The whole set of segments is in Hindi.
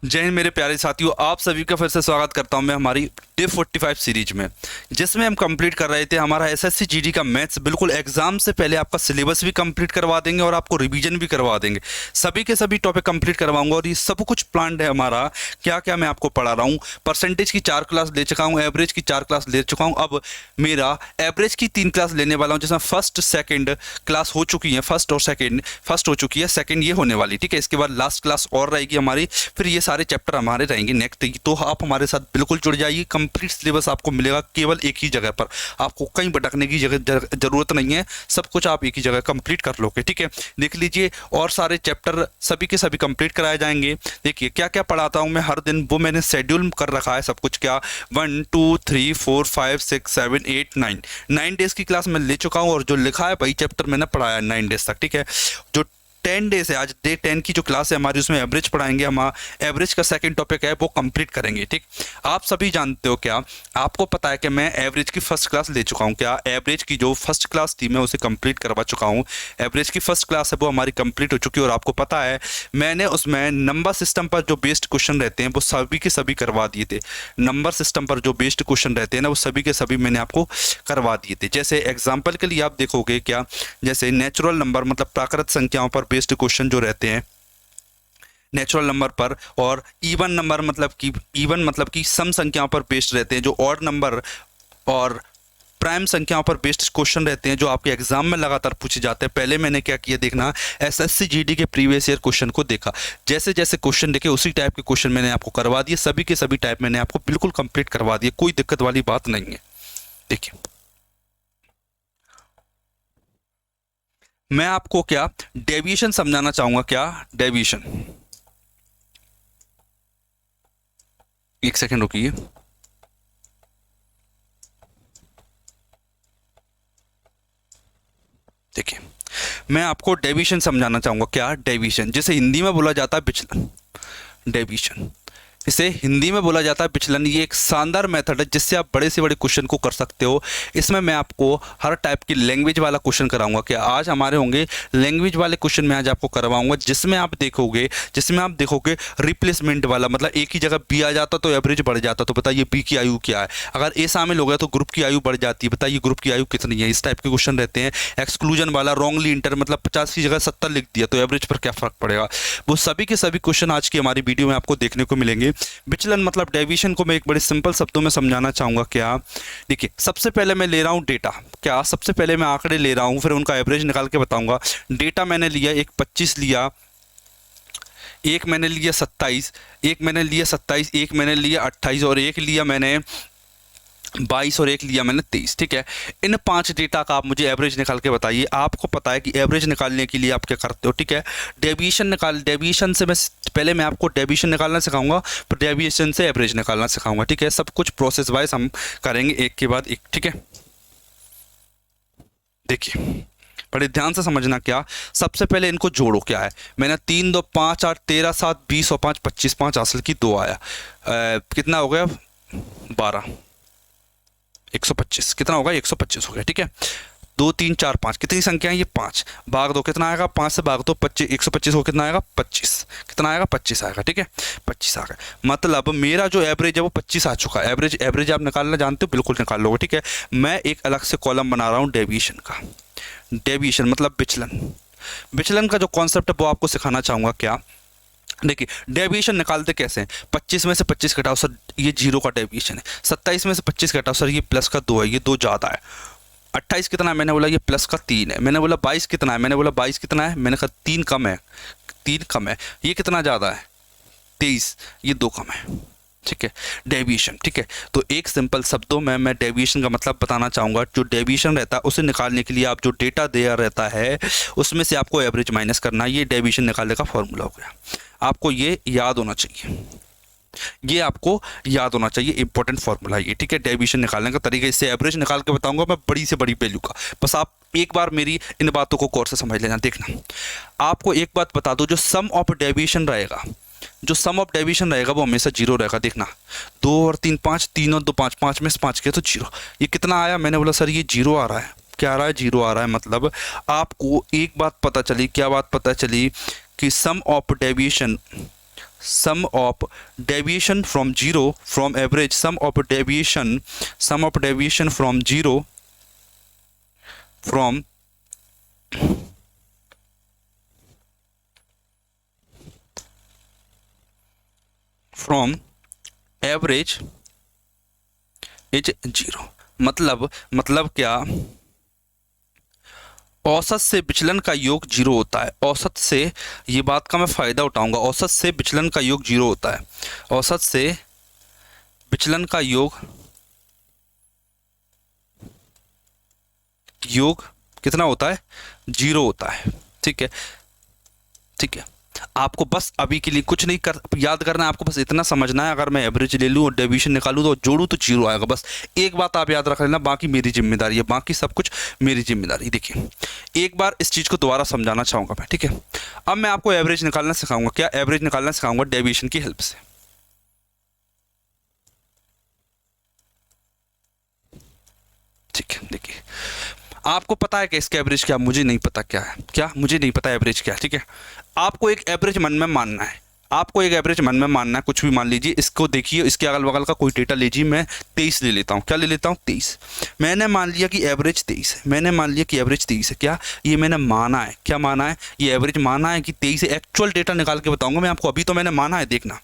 जय हिंद मेरे प्यारे साथियों, आप सभी का फिर से स्वागत करता हूं मैं हमारी डे 45 सीरीज में, जिसमें हम कंप्लीट कर रहे थे हमारा एसएससी जीडी का मैथ्स। बिल्कुल एग्जाम से पहले आपका सिलेबस भी कंप्लीट करवा देंगे और आपको रिवीजन भी करवा देंगे। सभी के सभी टॉपिक कंप्लीट करवाऊंगा और ये सब कुछ प्लान्ड है हमारा। क्या क्या मैं आपको पढ़ा रहा हूँ। परसेंटेज की 4 क्लास ले चुका हूँ, एवरेज की 4 क्लास ले चुका हूँ। अब मेरा एवरेज की 3 क्लास लेने वाला हूँ, जिसमें फर्स्ट सेकेंड क्लास हो चुकी है। फर्स्ट और सेकेंड, फर्स्ट हो चुकी है, सेकेंड ये होने वाली, ठीक है। इसके बाद लास्ट क्लास और रहेगी हमारी, फिर ये सारे चैप्टर हमारे रहेंगे नेक्स्ट। तो आप हमारे साथ बिल्कुल जुड़ जाइए। कंप्लीट सिलेबस आपको मिलेगा केवल एक ही जगह पर, आपको कहीं भटकने की जरूरत नहीं है। सब कुछ आप एक ही जगह कंप्लीट कर लोगे, ठीक है। देख लीजिए, और सारे चैप्टर सभी के सभी कंप्लीट कराए जाएंगे। देखिए क्या क्या पढ़ाता हूँ मैं हर दिन, वो मैंने शेड्यूल कर रखा है सब कुछ। क्या 1 2 3 4 5 6 7 8 9 डेज की क्लास मैं ले चुका हूँ, और जो लिखा है वही चैप्टर मैंने पढ़ाया 9 डेज तक, ठीक है। जो 10 डेज है, आज डे 10 की जो क्लास है हमारी, उसमें एवरेज पढ़ाएंगे हम। एवरेज का सेकंड टॉपिक है, वो कंप्लीट करेंगे, ठीक। आप सभी जानते हो, क्या आपको पता है कि मैं एवरेज की फर्स्ट क्लास ले चुका हूं। क्या एवरेज की जो फर्स्ट क्लास थी मैं उसे कंप्लीट करवा चुका हूं। एवरेज की फर्स्ट क्लास है वो हमारी कंप्लीट हो चुकी है। और आपको पता है मैंने उसमें नंबर सिस्टम पर जो बेस्ड क्वेश्चन रहते हैं वो सभी के सभी करवा दिए थे। नंबर सिस्टम पर जो बेस्ड क्वेश्चन रहते हैं ना, वो सभी के सभी मैंने आपको करवा दिए थे। जैसे एग्जाम्पल के लिए आप देखोगे, क्या जैसे नेचुरल नंबर मतलब प्राकृत संख्याओं पर बेस्ड क्वेश्चन जो रहते हैं नेचुरल नंबर पर, और इवन नंबर मतलब कि सम संख्याओं पर बेस्ड रहते हैं। जो ऑड नंबर और प्राइम संख्याओं पर बेस्ड क्वेश्चन रहते हैं, जो आपके एग्जाम में लगातार पूछे जाते हैं। पहले मैंने क्या किया देखना, एसएससी जीडी के प्रीवियस ईयर क्वेश्चन को देखा। जैसे जैसे क्वेश्चन देखे उसी टाइप के क्वेश्चन मैंने आपको करवा दिए। सभी के सभी टाइप मैंने आपको बिल्कुल कंप्लीट करवा दिए, कोई दिक्कत वाली बात नहीं है। देखिए मैं आपको क्या डेविएशन समझाना चाहूंगा। क्या डेविएशन, एक सेकंड रुकिए। देखिए मैं आपको डेविएशन समझाना चाहूंगा। क्या डेविएशन, जिसे हिंदी में बोला जाता है विचलन। डेविएशन, इसे हिंदी में बोला जाता है विचलन। ये एक शानदार मेथड है जिससे आप बड़े से बड़े क्वेश्चन को कर सकते हो। इसमें मैं आपको हर टाइप की लैंग्वेज वाला क्वेश्चन कराऊंगा। क्या आज हमारे होंगे लैंग्वेज वाले क्वेश्चन मैं आज आपको करवाऊंगा, जिसमें आप देखोगे रिप्लेसमेंट वाला, मतलब एक ही जगह बी आ जाता तो एवरेज बढ़ जाता। तो बताइए बी की आयु क्या है। अगर ए शामिल हो गया तो ग्रुप की आयु बढ़ जाती है। बताइए ग्रुप की आयु कितनी है। इस टाइप के क्वेश्चन रहते हैं। एक्सक्लूजन वाला, रॉन्गली इंटर मतलब 50 की जगह 70 लिख दिया तो एवरेज पर क्या फर्क पड़ेगा। वो सभी के सभी क्वेश्चन आज की हमारी वीडियो में आपको देखने को मिलेंगे। विचलन मतलब डेविएशन को मैं एक बड़े सिंपल शब्दों में समझाना चाहूंगा। क्या देखिए, सबसे पहले मैं ले रहा हूं डेटा। क्या सबसे पहले मैं आंकड़े ले रहा हूं, फिर उनका एवरेज निकाल के बताऊंगा। डेटा मैंने लिया, एक 25 लिया, एक मैंने लिया 27, एक मैंने लिया 27, एक मैंने लिया 28, और एक लिया मैंने 22, और एक लिया मैंने 23, ठीक है। इन 5 डेटा का आप मुझे एवरेज निकाल के बताइए। आपको पता है कि एवरेज निकालने के लिए आप क्या करते हो, ठीक है। डेविएशन से पहले मैं आपको डेविएशन निकालना सिखाऊंगा, फिर डेविएशन से एवरेज निकालना सिखाऊंगा, ठीक है। सब कुछ प्रोसेस वाइज हम करेंगे एक के बाद एक, ठीक है। देखिए बड़े ध्यान से समझना। क्या सबसे पहले इनको जोड़ो। क्या है, मैंने 3 2 5 8 13 7 20 और 5 25, 5 हासिल की, 2 आया। कितना हो गया 12, 125 कितना होगा 125 हो गया, ठीक है। 2 3 4 5 कितनी संख्या है ये 5, भाग दो कितना आएगा 5 से भाग दो 25, 125 को कितना आएगा 25, कितना आएगा 25 आएगा, ठीक है। 25 आ गया, मतलब मेरा जो एवरेज है वो 25 आ चुका है। एवरेज आप निकालना जानते हो, बिल्कुल निकाल लोगे, ठीक है। मैं एक अलग से कॉलम बना रहा हूँ डेविएशन का। डेविएशन मतलब विचलन का जो कॉन्सेप्ट है वो आपको सिखाना चाहूंगा। क्या देखिए, डेविएशन निकालते कैसे हैं। 25 में से 25 घटाओ सर, ये 0 का डेविएशन है। 27 में से 25 घटाओ सर, ये प्लस का 2 है, ये 2 ज़्यादा है। 28 कितना है, मैंने बोला ये प्लस का 3 है। मैंने बोला 22 कितना है, मैंने बोला 22 कितना है, मैंने कहा 3 कम है, 3 कम है। ये कितना ज़्यादा है 23, ये 2 कम है, ठीक है। डेविएशन, ठीक है। तो एक सिंपल शब्दों में मैं डेविएशन का मतलब बताना चाहूँगा। जो डेविएशन रहता है उसे निकालने के लिए आप जो डेटा दिया रहता है उसमें से आपको एवरेज माइनस करना है। ये डेविएशन निकालने का फॉर्मूला हो गया। आपको ये याद होना चाहिए, ये आपको याद होना चाहिए, इंपॉर्टेंट फॉर्मूला है ये, ठीक है। डेविएशन निकालने का तरीका, इससे एवरेज निकाल के बताऊंगा मैं बड़ी से बड़ी वैल्यू का। बस आप एक बार मेरी इन बातों को गौर से समझ लेना। देखना, आपको एक बात बता दो, जो सम ऑफ डेविएशन रहेगा, वो हमेशा 0 रहेगा। देखना 2 और 3 5, 3 और 2 5, 5 में से 5 किया तो 0। ये कितना आया, मैंने बोला सर ये 0 आ रहा है। क्या आ रहा है, 0 आ रहा है। मतलब आपको एक बात पता चली, क्या बात पता चली, कि sum of deviation sum of deviation from zero from average, sum of deviation from zero from average is zero. मतलब क्या, औसत से विचलन का योग जीरो होता है। औसत से, ये बात का मैं फायदा उठाऊंगा, औसत से विचलन का योग जीरो होता है। औसत से विचलन का योग कितना होता है? जीरो होता है। ठीक है, ठीक है। आपको बस अभी के लिए कुछ नहीं याद करना है, आपको बस इतना समझना है, अगर मैं एवरेज ले लूँ और डेविएशन निकालूँ तो जोड़ूँ तो जीरो आएगा। बस एक बात आप याद रख लेना, बाकी मेरी जिम्मेदारी है, बाकी सब कुछ मेरी जिम्मेदारी। देखिए, एक बार इस चीज़ को दोबारा समझाना चाहूँगा मैं, ठीक है। अब मैं आपको एवरेज निकालना सिखाऊंगा। क्या एवरेज निकालना सिखाऊंगा? डेविएशन की हेल्प से। ठीक है, देखिए, आपको पता है कि इसका एवरेज क्या? मुझे नहीं पता क्या है, क्या मुझे नहीं पता एवरेज क्या है। ठीक है, आपको एक एवरेज मन में मानना है, आपको एक एवरेज मन में मानना है, कुछ भी मान लीजिए। इसको देखिए, इसके अगल बगल का कोई डेटा लीजिए। मैं 23 ले लेता हूँ। क्या ले लेता हूँ? 23। मैंने मान लिया कि एवरेज 23 है। मैंने मान लिया कि एवरेज 23 है। क्या ये मैंने माना है? क्या माना है? ये एवरेज माना है कि 23 है। एक्चुअल डेटा निकाल के बताऊंगा मैं आपको, अभी तो मैंने माना है। देखना,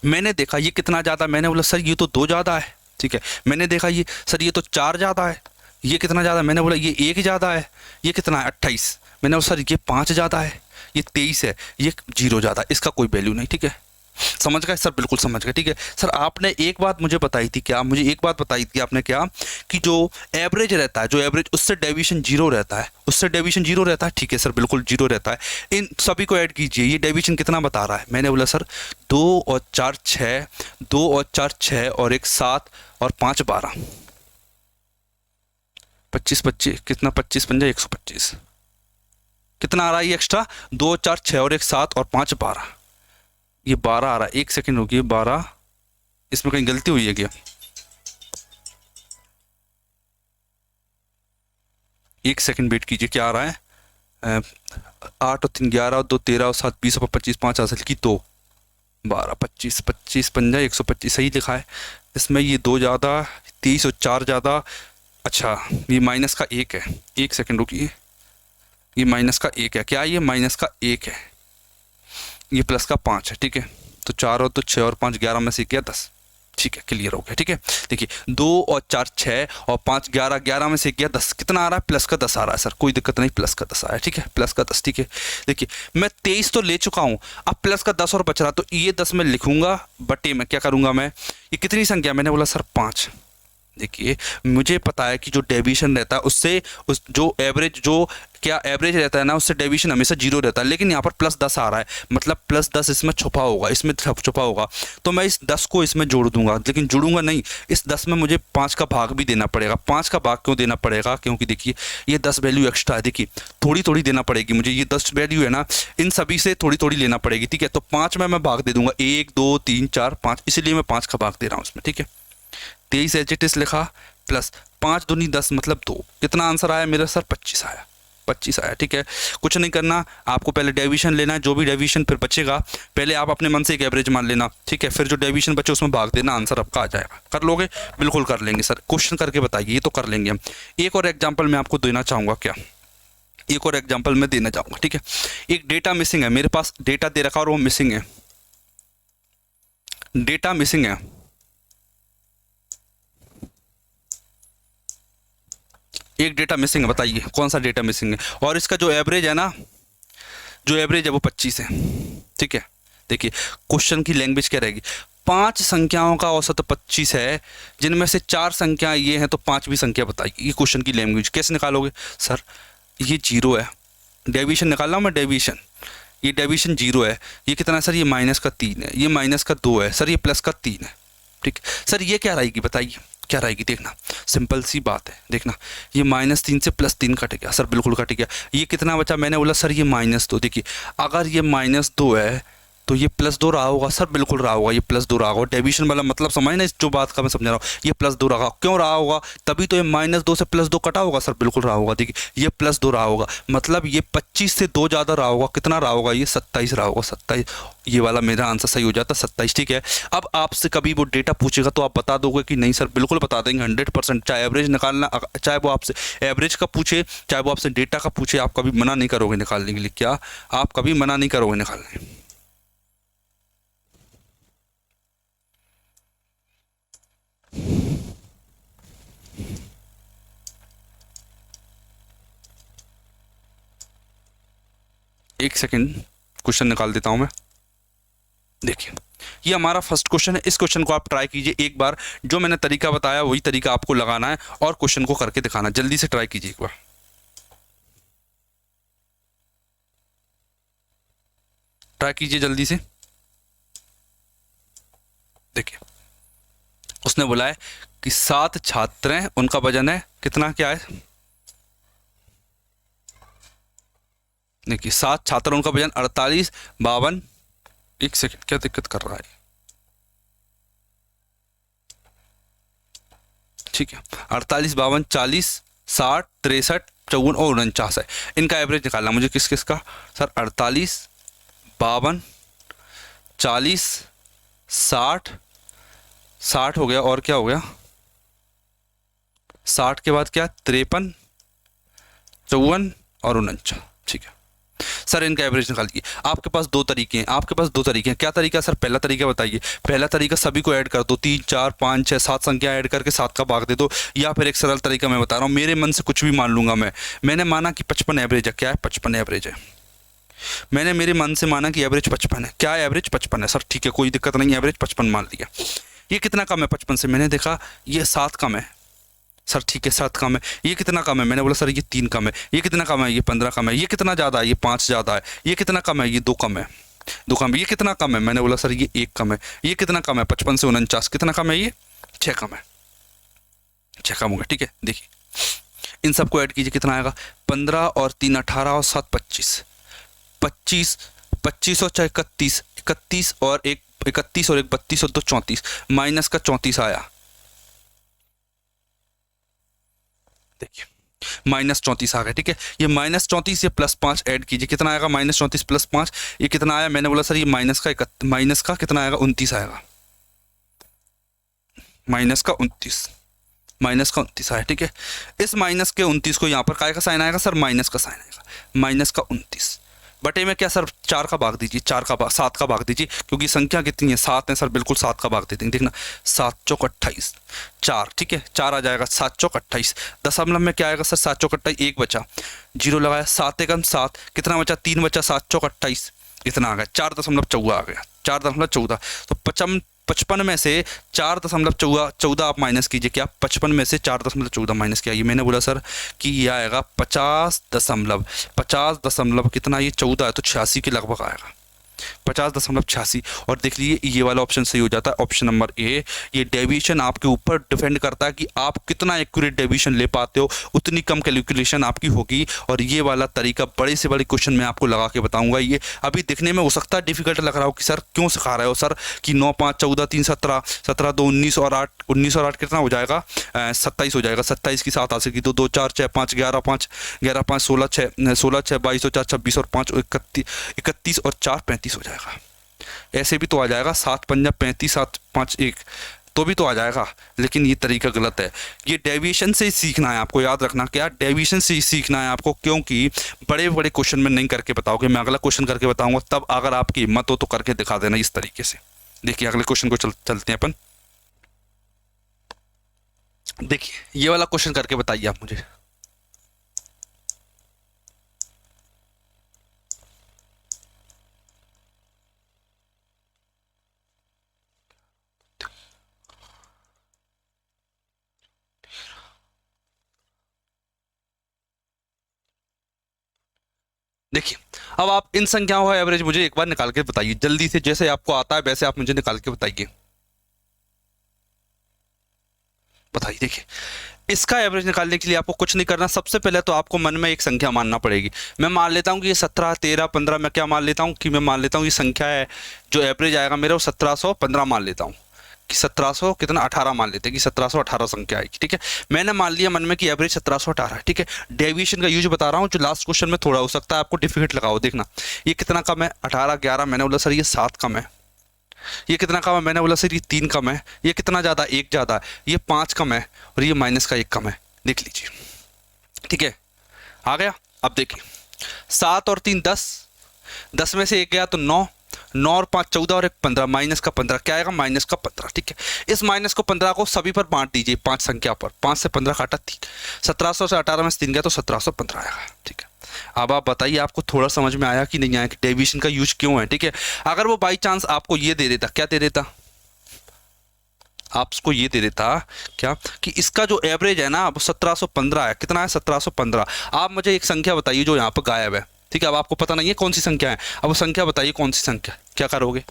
मैंने देखा ये कितना ज़्यादा, मैंने बोला सर ये तो 2 ज़्यादा है। ठीक है, मैंने देखा ये सर ये तो 4 ज़्यादा है। ये कितना ज़्यादा? मैंने बोला ये 1 ज़्यादा है। ये कितना है? 28। मैंने बोला सर ये 5 ज़्यादा है। ये 23 है। ये 0 ज़्यादा, इसका कोई वैल्यू नहीं। ठीक है, समझ गए सर? बिल्कुल समझ गए। ठीक है सर, आपने एक बात मुझे बताई थी। क्या? मुझे एक बात बताई थी आपने, क्या कि जो एवरेज रहता है, जो एवरेज, उससे डेविएशन जीरो रहता है। उससे डेविएशन जीरो रहता है। ठीक है सर, बिल्कुल जीरो रहता है। इन सभी को ऐड कीजिए। ये डेविएशन कितना बता रहा है? मैंने बोला सर 2 और 4 6, 2 और 4 6 और 1 7 और 5 12, 25 25 कितना? 25 पंजा 125। कितना आ रहा है ये एक्स्ट्रा? 2 4 6 और 1 7 और 5 12। ये 12 आ रहा है। 1 सेकंड रुकिए, 12, इसमें कहीं गलती हुई है क्या? 1 सेकंड वेट कीजिए। क्या आ रहा है? 8 और 3 11 और 2 13 और 7 20 और 25 5 असल की 2 12 25 25 पंजा 125 सही लिखा है। इसमें ये 2 ज़्यादा, 23 और 4 ज़्यादा। अच्छा, ये माइनस का 1 है। 1 सेकंड रुकिए, ये माइनस का 1 है। क्या ये माइनस का 1 है? ये प्लस का 5 है। ठीक है, तो 4 और 2 6 और 5 11 में से क्या? 10। ठीक है, क्लियर हो गया। ठीक है, देखिए 2 और 4 6 और 5 11, 11 में से क्या? 10। कितना आ रहा है? प्लस का 10 आ रहा है। सर कोई दिक्कत नहीं, प्लस का 10 आया। ठीक है, प्लस का 10। ठीक है, देखिए मैं 23 तो ले चुका हूँ, अब प्लस का 10 और बच रहा, तो ये 10 मैं लिखूंगा बटे में क्या करूंगा मैं? ये कितनी संख्या? मैंने बोला सर 5। देखिए, मुझे पता है कि जो डेविएशन रहता है उससे, उस जो एवरेज, जो क्या एवरेज रहता है ना, उससे डेविएशन हमेशा जीरो रहता है। लेकिन यहाँ पर प्लस 10 आ रहा है, मतलब प्लस 10 इसमें छुपा होगा, इसमें छुपा होगा। तो मैं इस 10 को इसमें जोड़ दूंगा, लेकिन जोड़ूंगा नहीं, इस 10 में मुझे 5 का भाग भी देना पड़ेगा। 5 का भाग क्यों देना पड़ेगा? क्योंकि देखिए ये 10 वैल्यू एक्स्ट्रा है। देखिए थोड़ी थोड़ी देना पड़ेगी मुझे, ये 10 वैल्यू है ना, इन सभी से थोड़ी थोड़ी लेना पड़ेगी। ठीक है, तो 5 में मैं भाग दे दूंगा, 1 2 3 4 5, इसलिए मैं 5 का भाग दे रहा हूँ उसमें। ठीक है, 23 एच इट इज लिखा, प्लस 5 दूनी 10 मतलब 2। कितना आंसर आया मेरा सर? 25 आया। 25 आया। ठीक है, कुछ नहीं करना, आपको पहले डेविएशन लेना है। जो भी डेविएशन फिर बचेगा, पहले आप अपने मन से एक एवरेज मान लेना। ठीक है, फिर जो डेविएशन बचे उसमें भाग देना, आंसर आपका आ जाएगा। कर लोगे? बिल्कुल कर लेंगे सर। क्वेश्चन करके बताइए, ये तो कर लेंगे हम। एक और एग्जाम्पल मैं आपको देना चाहूँगा। क्या? एक और एग्जाम्पल मैं देना चाहूँगा। ठीक है, एक डेटा मिसिंग है, मेरे पास डेटा दे रखा और वो मिसिंग है, डेटा मिसिंग है। एक डेटा मिसिंग है, बताइए कौन सा डेटा मिसिंग है? और इसका जो एवरेज है ना, जो एवरेज है वो 25 है। ठीक है, देखिए क्वेश्चन की लैंग्वेज क्या रहेगी? 5 संख्याओं का औसत 25 है, जिनमें से 4 संख्याएं ये हैं, तो 5वीं संख्या बताइए। ये क्वेश्चन की लैंग्वेज कैसे निकालोगे? सर ये 0 है, डेविएशन निकाल रहा हूँ मैं, डेविएशन, ये डेविएशन 0 है। ये कितना है सर? ये माइनस का 3 है। ये माइनस का 2 है सर। ये प्लस का 3 है। ठीक, सर ये क्या रहेगी बताइए? क्या रहेगी? देखना, सिंपल सी बात है। देखना, ये -3 से +3 कट गया सर, बिल्कुल कट गया। ये कितना बचा? मैंने बोला सर ये -2। देखिए अगर ये -2 है तो ये +2 रहा होगा सर, बिल्कुल रहा होगा, ये +2 रहा होगा। डेविएशन वाला मतलब समझ ना, इस जो बात का मैं समझा रहा हूँ, ये +2 रहा, क्यों रहा होगा, तभी तो ये -2 से +2 कटा होगा सर, बिल्कुल रहा होगा। देखिए ये +2 रहा होगा, मतलब ये 25 से 2 ज़्यादा रहा होगा, कितना रहा होगा, ये 27 रहा होगा, 27। ये वाला मेरा आंसर सही हो जाता, 27, ठीक है। अब आपसे कभी वो डेटा पूछेगा तो आप बता दोगे कि नहीं सर, बिल्कुल बता देंगे 100%। चाहे एवरेज निकालना, चाहे वो आपसे एवरेज का पूछे, चाहे वो आपसे डेटा का पूछे, आप कभी मना नहीं करोगे निकालने के लिए। क्या आप कभी मना नहीं करोगे निकालने? एक सेकेंड, क्वेश्चन निकाल देता हूं मैं। देखिए ये हमारा फर्स्ट क्वेश्चन है, इस क्वेश्चन को आप ट्राई कीजिए एक बार, जो मैंने तरीका बताया वही तरीका आपको लगाना है और क्वेश्चन को करके दिखाना। जल्दी से ट्राई कीजिए एक बार, ट्राई कीजिए जल्दी से। देखिए उसने बोला है कि 7 छात्र हैं, उनका वजन है कितना, क्या है, देखिए 7 छात्र, उनका वजन 48, 52, एक सेकंड क्या दिक्कत कर रहा है, ठीक है, 48, 52, 40, 60, 63, 54 और 49 है। इनका एवरेज निकालना मुझे, किस किस का सर, 48, 52, 40, 60, 60 हो गया, और क्या हो गया, 60 के बाद क्या, 53, 54 और 49, ठीक है। सर इनका एवरेज निकाल दीजिए। आपके पास दो तरीके हैं, आपके पास दो तरीके हैं। क्या तरीका सर? पहला तरीका बताइए। पहला तरीका सभी को ऐड कर दो, 3, 4, 5, 6, 7 संख्या ऐड करके 7 का भाग दे दो, या फिर एक सरल तरीका मैं बता रहा हूँ, मेरे मन से कुछ भी मान लूंगा मैंने माना कि 55 एवरेज है। क्या है? 55 एवरेज है। मैंने मेरे मन से माना कि एवरेज 55 है। क्या है? एवरेज 55 है। सर ठीक है, कोई दिक्कत नहीं, एवरेज 55 मान लिया। ये कितना कम है 55 से? मैंने देखा ये 7 कम है। सर ठीक है 7 कम है। ये कितना कम है? मैंने बोला सर ये 3 कम है। ये कितना कम है? ये 15 कम है। ये कितना ज़्यादा है? ये 5 ज़्यादा है। ये कितना कम है? ये 2 कम है। 2 कम है। ये कितना कम है? मैंने बोला सर ये 1 कम है। ये कितना कम है? 55 से 49 कितना कम है? ये 6 कम है। 6 कम हो गया। ठीक है, देखिए इन सबको ऐड कीजिए, कितना आएगा? 15 और 3 18 और 7 25, 25, 25 और 6 31, 31 और 1 31 और 1 32 और 2 34, माइनस का 34 आया। देखिए -34 आ गया। ठीक है, ये -34 ये +5 ऐड कीजिए, कितना आएगा? -34 + 5 ये कितना आया? मैंने बोला सर ये माइनस का कितना आएगा? 29 आएगा। माइनस का 29 आया। ठीक है, इस माइनस के 29 को यहाँ पर काय का साइन आएगा सर? माइनस का साइन आएगा। माइनस का 29 बटे में क्या सर? 4 का भाग दीजिए, 7 का भाग दीजिए, क्योंकि संख्या कितनी है? 7 है सर, बिल्कुल 7 का भाग दे देंगे। देखना 7 चौक 28, 4, ठीक है 4 आ जाएगा। 7 चौक 28, दशमलव में क्या आएगा सर? 7 चौक 28, 1 बचा, 0 लगाया, 7 एकम 7, कितना बचा? 3 बचा, 7 चौक 28 इतना आ गया, 4.14 आ गया, 4.14। तो 55 में से 4.14 आप माइनस कीजिए। क्या 55 में से 4.14 माइनस किया? ये मैंने बोला सर कि ये आएगा 50 दशमलव कितना? ये 14 है तो 86 के लगभग आएगा, 50.86। और देख लीजिए ये वाला ऑप्शन सही हो जाता है, ऑप्शन नंबर ए। ये डेविएशन आपके ऊपर डिपेंड करता है कि आप कितना एक्यूरेट डेविएशन ले पाते हो, उतनी कम कैलकुलेशन आपकी होगी। और ये वाला तरीका बड़े से बड़े क्वेश्चन में आपको लगा के बताऊंगा। ये अभी दिखने में हो सकता है डिफिकल्ट लग रहा हो कि सर क्यों सिखा रहे हो सर, कि 9, 5, 14, 3, 17, 17, 2, 19 और 8 कितना हो जाएगा? 27 हो जाएगा। 27 की 7 आ सकेगी तो 2, 4, 6, 5, 11, 5, 11, 5, 16, 6, 22 और 4, 26 और 5, 31 और 4, 35 हो जाएगा। ऐसे भी तो आ जाएगा, 7 पंजा 35, 7 5 1 तो भी तो आ जाएगा, लेकिन ये तरीका गलत है। ये डेविएशन से ही सीखना है आपको, याद रखना। क्या? डेविएशन से ही सीखना है आपको, क्योंकि बड़े बड़े क्वेश्चन में नहीं करके बताओगे। मैं अगला क्वेश्चन करके बताऊंगा, तब अगर आपकी हिम्मत हो तो करके दिखा देना इस तरीके से। देखिए अगले क्वेश्चन को चलते हैं अपन। देखिए ये वाला क्वेश्चन करके बताइए आप मुझे। देखिए अब आप इन संख्याओं का एवरेज मुझे एक बार निकाल के बताइए जल्दी से, जैसे आपको आता है वैसे आप मुझे निकाल के बताइए। बताइए। देखिए इसका एवरेज निकालने के लिए आपको कुछ नहीं करना, सबसे पहले तो आपको मन में एक संख्या मानना पड़ेगी। मैं मान लेता हूँ कि ये 17, 13, 15, मैं क्या मान लेता हूँ कि मैं मान लेता हूँ ये संख्या है, जो एवरेज आएगा मेरा वो 1715 मान लेता हूँ कि 1700 कितना 18 मान लेते हैं कि 1718 संख्या आएगी। ठीक है, मैंने मान लिया मन में कि एवरेज 1718 है। ठीक है, डेविएशन का यूज बता रहा हूँ, जो लास्ट क्वेश्चन में थोड़ा हो सकता है आपको डिफिकल्ट लगाओ। देखना ये कितना कम है, 18, 11, मैंने बोला सर ये 7 कम है। ये कितना कम है, मैंने बोला सर ये 3 कम है। ये कितना ज़्यादा, 1 ज़्यादा है। ये 5 कम है और ये माइनस का 1 कम है, देख लीजिए। ठीक है, आ गया। अब देखिए 7 और 3 10, 10 में से 1 गया तो 9, 9 और 5 14 और 1 15, माइनस का 15 क्या आएगा, माइनस का 15। ठीक है, इस माइनस को 15 को सभी पर बांट दीजिए, 5 संख्या पर, 5 से 15 काटा 3, 1700 से 18 में से 3 गया तो 1715 आएगा। ठीक है, अब आप बताइए आपको थोड़ा समझ में आया कि नहीं आया कि डेविएशन का यूज क्यों है। ठीक है, अगर वो बाई चांस आपको ये दे देता, क्या दे देता, आपको ये दे देता क्या कि इसका जो एवरेज है ना वो 1715 है। कितना है, 1715। आप मुझे एक संख्या बताइए जो यहाँ पर गायब है। ठीक है, अब आपको पता नहीं है कौन सी संख्या है, अब वो संख्या बताइए कौन सी संख्या, क्या करोगे।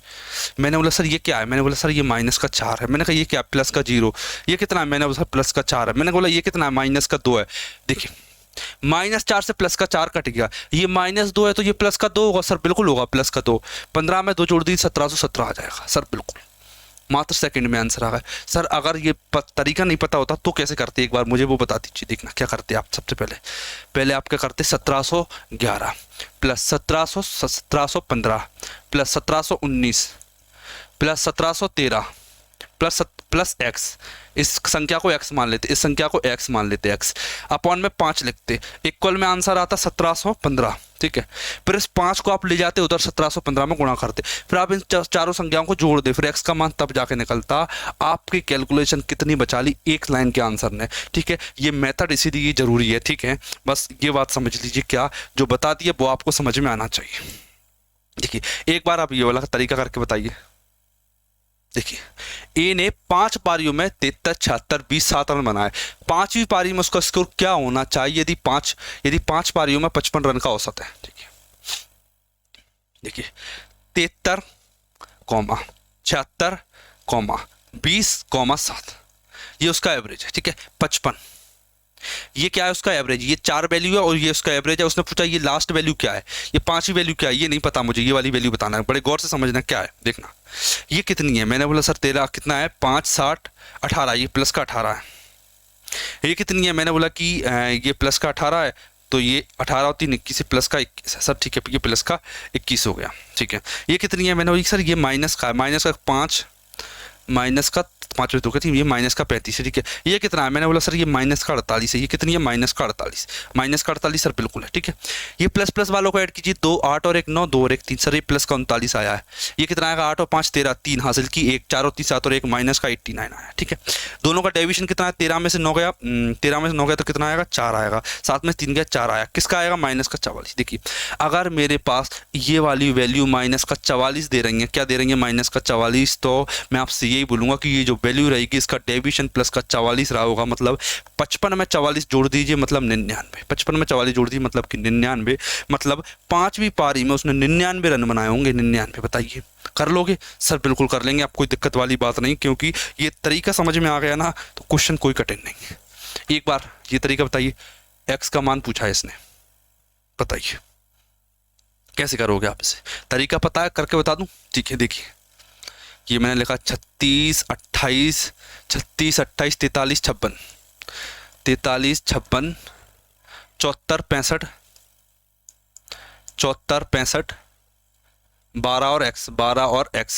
मैंने बोला सर ये क्या है, मैंने बोला सर ये माइनस का 4 है। मैंने कहा ये क्या, प्लस का 0। ये कितना है, मैंने बोला सर प्लस का 4 है। मैंने बोला ये कितना है, माइनस का 2 है। देखिए -4 से प्लस का 4 कट गया, ये -2 है तो ये प्लस का 2 होगा। सर बिल्कुल होगा प्लस का 2, 15 में 2 जोड़ दी 1717 आ जाएगा। सर बिल्कुल मात्र सेकंड में आंसर आ गया। सर अगर ये तरीका नहीं पता होता तो कैसे करते, एक बार मुझे वो बता दीजिए। देखना क्या करते आप, सबसे पहले आप क्या करते, 1711 plus 1715 plus 1719 plus 1713 plus x, इस संख्या को x मान लेते, इस संख्या को x मान लेते, x अपॉन में 5 लिखते, इक्वल में आंसर आता 1715। ठीक है, फिर इस 5 को आप ले जाते उधर 1715 में गुणा करते, फिर आप इन चारों संख्याओं को जोड़ दे, फिर x का मान तब जाके निकलता। आपकी कैलकुलेशन कितनी बचा ली, एक लाइन के आंसर ने। ठीक है, ये मेथड इसीलिए जरूरी है। ठीक है, बस ये बात समझ लीजिए, क्या जो बता दिए वो आपको समझ में आना चाहिए। देखिए एक बार आप ये वाला तरीका करके बताइए। देखिए ए ने 5 पारियों में 73, 76, 20, 7 रन बनाए। 5वीं पारी में उसका स्कोर क्या होना चाहिए यदि 5 पारियों में 55 रन का औसत है। ठीक है, देखिए 73, 76, 20, 7 ये उसका एवरेज है। ठीक है, 55 ये क्या है उसका एवरेज, ये 4 वैल्यू है और ये उसका एवरेज है। उसने पूछा ये लास्ट वैल्यू क्या है, ये 5वीं वैल्यू क्या है, ये नहीं पता मुझे, ये वाली वैल्यू बताना है। बड़े गौर से समझना क्या है। देखना ये कितनी है, मैंने बोला सर 13 कितना है, 5, 60, 18, ये प्लस का 18 है। ये कितनी है, मैंने बोला कि ये प्लस का 18 है, तो ये 18 और 3 21 प्लस का 21 है। सर ठीक है, ये प्लस का 21 हो गया। ठीक है, ये कितनी है, मैंने बोला सर ये माइनस का 5, माइनस का 5 में 2 थी, ये माइनस का 35 है। ठीक है, ये कितना है, मैंने बोला सर ये माइनस का 48 है। ये कितनी है, माइनस का 48, माइनस का 48 सर बिल्कुल है। ठीक है, ये प्लस प्लस वालों को ऐड कीजिए, 2 8 और 1 9, 2 और 1 3, सर ये प्लस का 39 आया है। ये कितना आएगा, 8 और 5 13, 3 हासिल की, 1 4 और 3 7 और 1 माइनस का 89 आया। ठीक है, दोनों का डेविएशन कितना है, 13 में से 9 गया, 13 में से 9 गया तो कितना आएगा, 4 आएगा। 7 में से 3 गया, 4 आया, किसका आएगा, माइनस का 44। देखिए अगर मेरे पास ये वाली वैल्यू माइनस का 44 दे रही है, क्या दे रही है, माइनस का 44, तो मैं आपसे यही बोलूँगा कि ये जो वैल्यू रहेगी इसका डेविएशन प्लस का 44 रहा होगा। मतलब 55 में 44 जोड़ दीजिए मतलब 99, 55 में 44 जोड़ दीजिए मतलब कि 99, मतलब 5वीं पारी में उसने 99 रन बनाए होंगे। 99, बताइए कर लोगे, सर बिल्कुल कर लेंगे, आप कोई दिक्कत वाली बात नहीं, क्योंकि ये तरीका समझ में आ गया ना तो क्वेश्चन कोई कठिन नहीं है। एक बार ये तरीका बताइए, एक्स का मान पूछा है इसने, बताइए कैसे करोगे आप इसे, तरीका पता है, करके बता दूं। ठीक है, देखिए ये मैंने लिखा 36 28 36 28 43 56 43 56 74 65 74 65 12 और x 12 और x।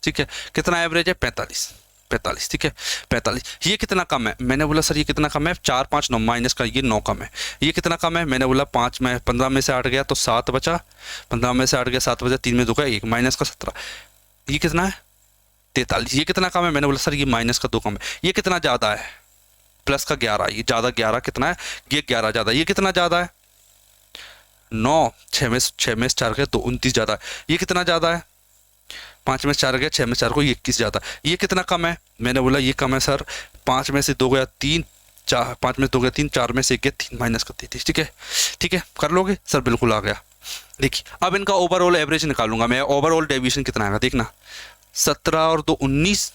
ठीक है, कितना एवरेज है, 45। ठीक है, 45। ये कितना कम है, मैंने बोला सर ये कितना कम है, 4 5 9 माइनस का ये 9 कम है। ये कितना कम है, मैंने बोला 5 में 15 में से 8 गया तो 7 बचा, 15 में से 8 गया 7 बचा, 3 में 2 गया 1, माइनस का 17। ये कितना है, 43। ये कितना कम है, मैंने बोला सर ये माइनस का 2 कम है। ये कितना ज़्यादा है, प्लस का 11, ये ज़्यादा 11 कितना है, ये 11 ज़्यादा। ये कितना ज़्यादा है, 9, 6 में 4 गया तो 29 ज़्यादा है। ये कितना ज़्यादा है, 5 में 4 गया, 6 में 4 को 21 ज़्यादा। ये कितना कम है, मैंने बोला ये कम है सर, 5 में से 2 गया 3, 4 5 में 2 गया 3, 4 में से 1 गया 3, माइनस का 33। ठीक है, ठीक है कर लोगे, सर बिल्कुल आ गया। देखिए अब इनका ओवरऑल एवरेज निकालूंगा मैं, ओवरऑल डेविएशन कितना आएगा, देखना 17 और 2 19,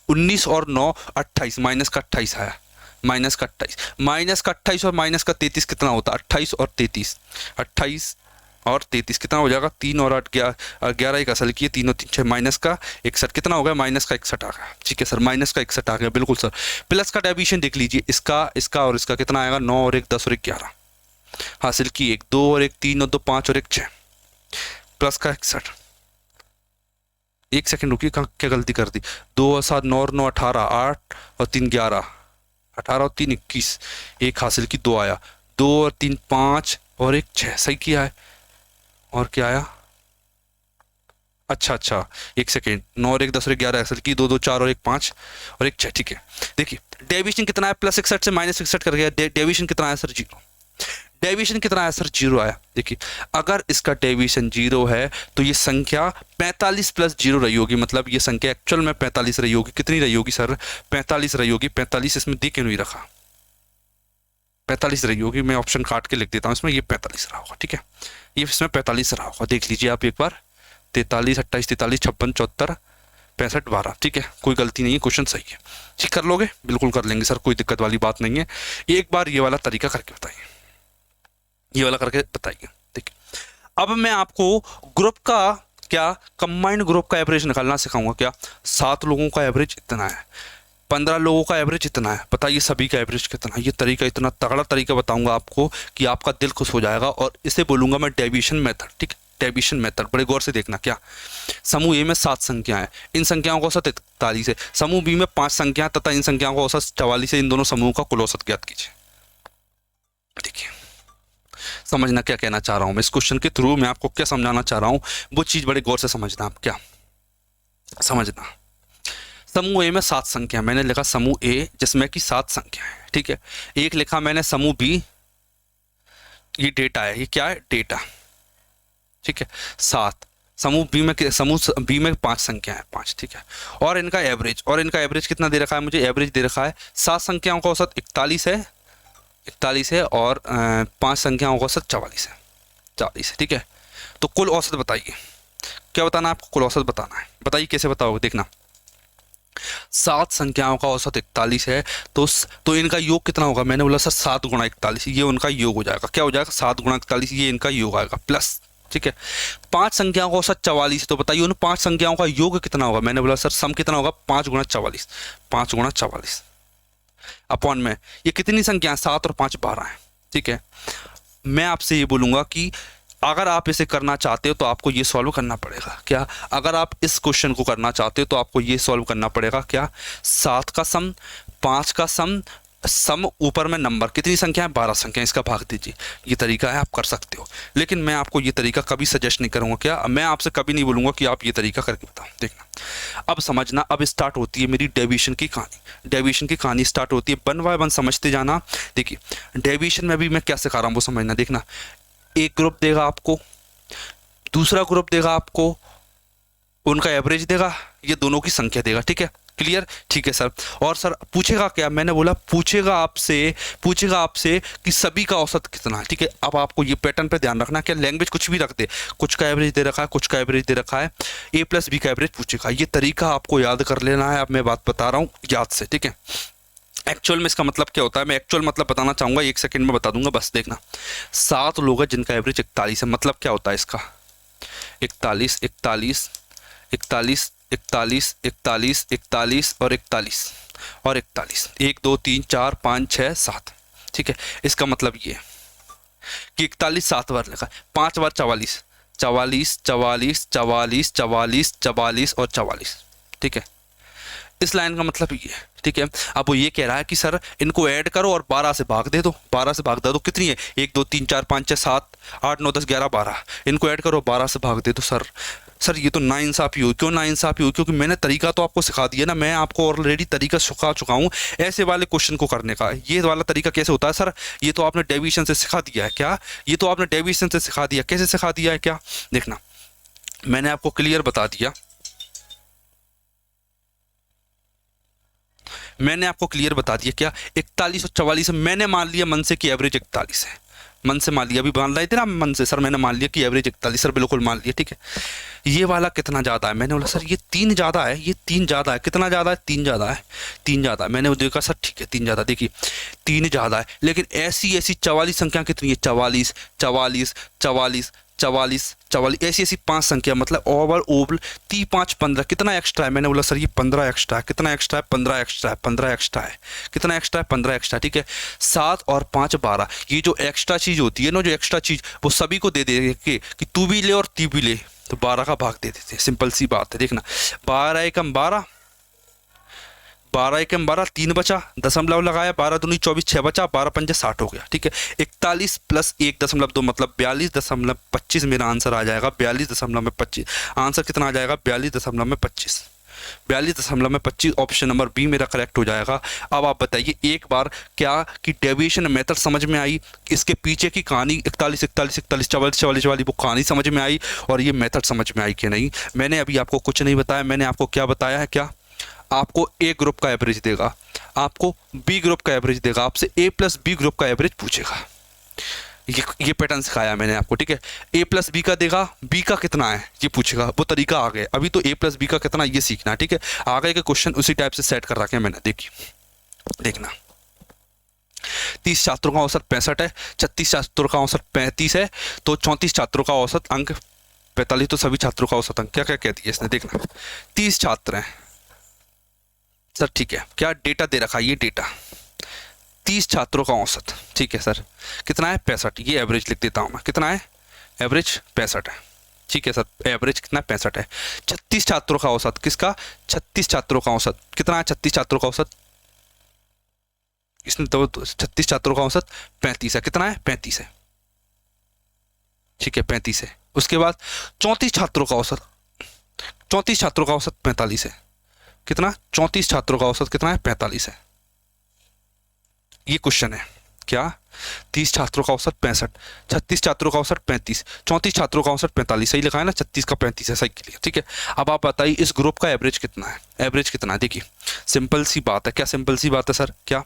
19 और 9 28, माइनस का 28 आया। माइनस का 28, माइनस का 28 और माइनस का 33 कितना होता है? 28 और 33, 28 और 33 कितना हो जाएगा? 3 और 8 11 एक असल की है, 3 और 3 6, माइनस का 61 कितना हो गया? माइनस का 61 आ गया। ठीक है सर, माइनस का 61 आ गया, बिल्कुल सर। प्लस का डेविएशन देख लीजिए, इसका और इसका कितना आएगा? 9 और 1 10 और 1 11 हासिल की, 1 2 और 1 3 और 2 5 और 1 6, प्लस का 61। एक सेकंड रुकिए, क्या गलती कर दी? 2 और 7 9 और 9 18, 8 और 3 11, 18 और 3 21, एक हासिल की 2 आया, 2 और 3 5 और 1 6, सही किया है। और क्या आया? अच्छा, एक सेकेंड, 9 और 1 10 और 1 11 हासिल की, 2 2 4 और 1 5 और 1 6। ठीक है, देखिए डेविएशन कितना है? प्लस 61 से माइनस 61 कर गया, डेविएशन कितना आया सर? 0। डेविएशन कितना आया सर? 0 आया। देखिए अगर इसका डेविएशन 0 है तो ये संख्या 45 प्लस 0 रही होगी, मतलब ये संख्या एक्चुअल में 45 रही होगी। कितनी रही होगी सर? 45 रही होगी। 45 इसमें दी क्यों नहीं रखा? 45 रही होगी, मैं ऑप्शन काट के लिख देता हूँ इसमें, ये 45 रहा होगा। ठीक है, ये इसमें 45 रहा होगा, देख लीजिए आप एक बार। 43 28 43 56 74 65 12। ठीक है, कोई गलती नहीं है, क्वेश्चन सही है। ठीक कर लोगे? बिल्कुल कर लेंगे सर, कोई दिक्कत वाली बात नहीं है। एक बार ये वाला तरीका करके बताइए, ये वाला करके बताइए। देखिए अब मैं आपको ग्रुप का क्या कंबाइंड ग्रुप का एवरेज निकालना सिखाऊंगा। क्या 7 लोगों का एवरेज इतना है, 15 लोगों का एवरेज इतना है, बताइए सभी का एवरेज कितना है। ये तरीका इतना तगड़ा तरीका बताऊंगा आपको कि आपका दिल खुश हो जाएगा, और इसे बोलूंगा मैं डेविएशन मेथड। ठीक है, डेविएशन मेथड, बड़े गौर से देखना। क्या समूह ए में 7 संख्याएं हैं, इन संख्याओं का औसत 41 है। समूह बी में 5 संख्याएं तथा इन संख्याओं का औसत 44 है। इन दोनों समूहों का कुल औसत ज्ञात कीजिए। देखिए समझना क्या कहना चाह रहा हूं मैं, इस क्वेश्चन के थ्रू मैं आपको क्या समझाना चाह रहा हूं, वो चीज बड़े गौर से समझना। आप क्या समझना, समूह ए में 7 संख्या, मैंने लिखा समूह ए जिसमें कि 7 संख्या है। ठीक है, एक लिखा मैंने समूह बी, ये डेटा है, ये क्या है? डेटा। ठीक है, 7। समूह बी में 5 संख्या है, 5। ठीक है, और इनका एवरेज कितना दे रखा है मुझे? एवरेज दे रखा है 7 संख्याओं का औसत 41 है और 5 संख्याओं का औसत 44 है। ठीक है, तो कुल औसत बताइए, क्या बताना है आपको? कुल औसत बताना है। बताइए कैसे बताओगे? देखना, 7 संख्याओं का औसत 41 है, तो इनका योग कितना होगा? मैंने बोला सर 7 गुणा 41, ये उनका योग हो जाएगा। क्या हो जाएगा? 7 गुणा 41, ये इनका योग आएगा, प्लस। ठीक है, 5 संख्याओं का औसत 44 है, तो बताइए उन 5 संख्याओं का योग कितना होगा? मैंने बोला सर सम कितना होगा? 5 गुणा 44, 5 गुणा 44 अपॉन में ये कितनी संख्या है? 7 और 5 12 है। ठीक है, मैं आपसे ये बोलूंगा कि अगर आप इसे करना चाहते हो तो आपको ये सॉल्व करना पड़ेगा। क्या अगर आप इस क्वेश्चन को करना चाहते हो तो आपको ये सॉल्व करना पड़ेगा। क्या 7 का सम, 5 का सम ऊपर में नंबर, कितनी संख्या है? 12 संख्या, इसका भाग दीजिए। ये तरीका है, आप कर सकते हो, लेकिन मैं आपको ये तरीका कभी सजेस्ट नहीं करूंगा। क्या मैं आपसे कभी नहीं बोलूंगा कि आप ये तरीका करके बताओ। देखना, अब समझना, अब स्टार्ट होती है मेरी डेविएशन की कहानी। डेविएशन की कहानी स्टार्ट होती है, 1 बाय 1 समझते जाना। देखिए डेविएशन में भी मैं क्या सिखा रहा हूँ वो समझना। देखना, एक ग्रुप देगा आपको, दूसरा ग्रुप देगा आपको, उनका एवरेज देगा, ये दोनों की संख्या देगा। ठीक है, क्लियर? ठीक है सर। और सर पूछेगा क्या? मैंने बोला पूछेगा आपसे कि सभी का औसत कितना है। ठीक है, अब आपको ये पैटर्न पे ध्यान रखना, क्या लैंग्वेज कुछ भी रख दे, कुछ का एवरेज दे रखा है, कुछ का एवरेज दे रखा है, ए प्लस बी का एवरेज पूछेगा। ये तरीका आपको याद कर लेना है। अब मैं बात बता रहा हूँ याद से। ठीक है, एक्चुअल में इसका मतलब क्या होता है, मैं एक्चुअल मतलब बताना चाहूंगा, 1 सेकंड में बता दूंगा, बस देखना। 7 लोग हैं जिनका एवरेज 41 है, मतलब क्या होता है इसका? 41 41 41 41 41 41 और 41 और 41, 1 2 3 4 5 6 7। ठीक है, इसका मतलब ये कि 41 7 बार लिखा है, 5 बार 44 44 44 44 44 44 और 44। ठीक है, इस लाइन का मतलब ये है। ठीक है, अब वो ये कह रहा है कि सर इनको ऐड करो और 12 से भाग दे दो। 12 से भाग दे दो, कितनी है? 1 2 3 4 5 6 7 8 9 10 11 12, इनको ऐड करो 12 से भाग दे दो। सर ये तो नाइंसाफी हुई। क्यों नाइंसाफी हुई? क्योंकि मैंने तरीका तो आपको सिखा दिया ना, मैं आपको ऑलरेडी तरीका सिखा चुका हूँ ऐसे वाले क्वेश्चन को करने का। ये वाला तरीका कैसे होता है सर? ये तो आपने डेविएशन से सिखा दिया है। क्या ये तो आपने डेविएशन से सिखा दिया? कैसे सिखा दिया है? क्या देखना, मैंने आपको क्लियर बता दिया, मैंने आपको क्लियर बता दिया। क्या 41 और 44 मैंने मान लिया मन से कि एवरेज 41 है, मन से मान लिया, अभी मान रहे थे ना मन से, सर मैंने मान लिया कि एवरेज 41, सर बिल्कुल मान लिया, ठीक है। ये वाला कितना ज़्यादा है, मैंने बोला सर ये 3 ज़्यादा है, ये 3 ज़्यादा है, कितना ज़्यादा है, 3 ज़्यादा है, 3 ज़्यादा है। मैंने देखा सर ठीक है 3 ज़्यादा, देखिए 3 ज़्यादा है, लेकिन ऐसी ऐसी 44 संख्या कितनी है, 44 44 44 44 44, ऐसी ऐसी 5 संख्या, मतलब ओवर ओवल 3 5 15, कितना एक्स्ट्रा है, मैंने बोला सर ये 15 एक्स्ट्रा है, कितना एक्स्ट्रा है, 15 एक्स्ट्रा है, 15 एक्स्ट्रा है, कितना एक्स्ट्रा है, 15 एक्स्ट्रा, ठीक है। 7 और 5 12, ये जो एक्स्ट्रा चीज़ होती है ना, जो एक्स्ट्रा चीज़ वो सभी को दे दे कि तू भी ले और ती भी ले, तो 12 का भाग दे देते, सिंपल सी बात है। देखना 12 एकम 12, 12 एकम 12, 3 बचा, दशमलव लगाया, 12 दूनी 24, 6 बचा, 12 पंजे 60 हो गया, ठीक है। 41 प्लस 1.2 मतलब 42.25 मेरा आंसर आ जाएगा, 42.25, आंसर कितना आ जाएगा, 42.25, 42.25, ऑप्शन नंबर बी मेरा करेक्ट हो जाएगा। अब आप बताइए एक बार क्या कि डेविएशन मेथड समझ में आई, इसके पीछे की कहानी 41 41 41 44 44 वाली वो कहानी समझ में आई, और ये मेथड समझ में आई कि नहीं। मैंने अभी आपको कुछ नहीं बताया, मैंने आपको क्या बताया है, क्या आपको ए ग्रुप का एवरेज देगा, आपको बी ग्रुप का एवरेज देगा, आपसे ए प्लस बी ग्रुप का एवरेज पूछेगा, ये पैटर्न सिखाया मैंने आपको, ठीक है। ए प्लस बी का देगा, बी का कितना है ये पूछेगा, वो तरीका आ गया। अभी तो ए प्लस बी का कितना ये सीखना, ठीक है। आगे के क्वेश्चन उसी टाइप से सेट कर रखे हैं मैंने, देखिए देखना। 30 छात्रों का औसत 65 है, 36 छात्रों का औसत 35 है, तो 34 छात्रों का औसत अंक 45, तो सभी छात्रों का औसत अंक क्या क्या कहती है इसने, देखना 30 छात्र हैं सर, ठीक है, क्या डेटा दे रखा है, ये डेटा 30 छात्रों का औसत, ठीक है सर, कितना है 65, ये एवरेज लिख देता हूँ मैं, कितना है एवरेज 65 है, ठीक है सर, एवरेज कितना 65 है। 36 छात्रों का औसत, किसका 36 छात्रों का औसत कितना है, 36 छात्रों का औसत, इसने तो 36 छात्रों का औसत 35 है, कितना है 35 है, ठीक है 35 है। उसके बाद 34 छात्रों का औसत, 34 छात्रों का औसत 45 है, कितना 34 छात्रों का औसत कितना है 45 है। ये क्वेश्चन है क्या, 30 छात्रों का औसत 65, 36 छात्रों का औसत 35, 34 छात्रों का औसत 45, सही लिखा है ना, 36 का 35 है, सही क्लियर, ठीक है। अब आप बताइए इस ग्रुप का एवरेज कितना है, एवरेज कितना है, देखिए सिंपल सी बात है, क्या सिंपल सी बात है सर, क्या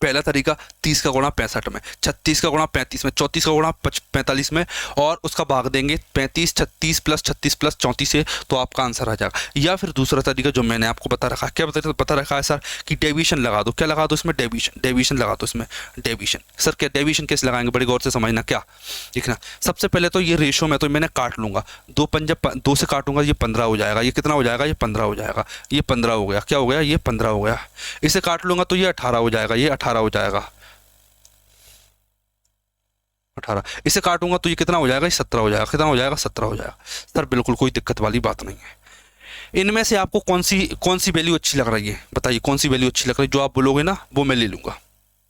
पहला तरीका 30 का गुणा 65 में, 36 का गुणा 35 में, 34 का गुणा 45 में, और उसका भाग देंगे 35 36 प्लस 36 प्लस 34 से, तो आपका आंसर आ जाएगा। या फिर दूसरा तरीका जो मैंने आपको बता रखा है, क्या बता रखा है सर, कि डेविएशन लगा दो, क्या लगा दो इसमें, डेविएशन लगा दो इसमें, डेविएशन। सर क्या डेविएशन कैसे लगाएंगे, बड़ी गौर से समझना, क्या देखना, सबसे पहले तो ये रेशो में तो मैंने काट लूंगा, 2 पंजे 2 से काटूंगा, ये 15 हो जाएगा, ये कितना हो जाएगा, ये 15 हो जाएगा, ये 15 हो गया, क्या हो गया, ये 15 हो गया। इसे काट लूंगा तो ये 18 हो जाएगा, ये 18 हो जाएगा, 18, इसे काटूंगा तो ये कितना हो जाएगा, ये 17 हो जाएगा, कितना हो जाएगा, 17 हो जाएगा। सर बिल्कुल कोई दिक्कत वाली बात नहीं है। इनमें से आपको कौन सी वैल्यू अच्छी लग रही है, बताइए कौन सी वैल्यू अच्छी लग रही है, जो आप बोलोगे ना वो मैं ले लूंगा,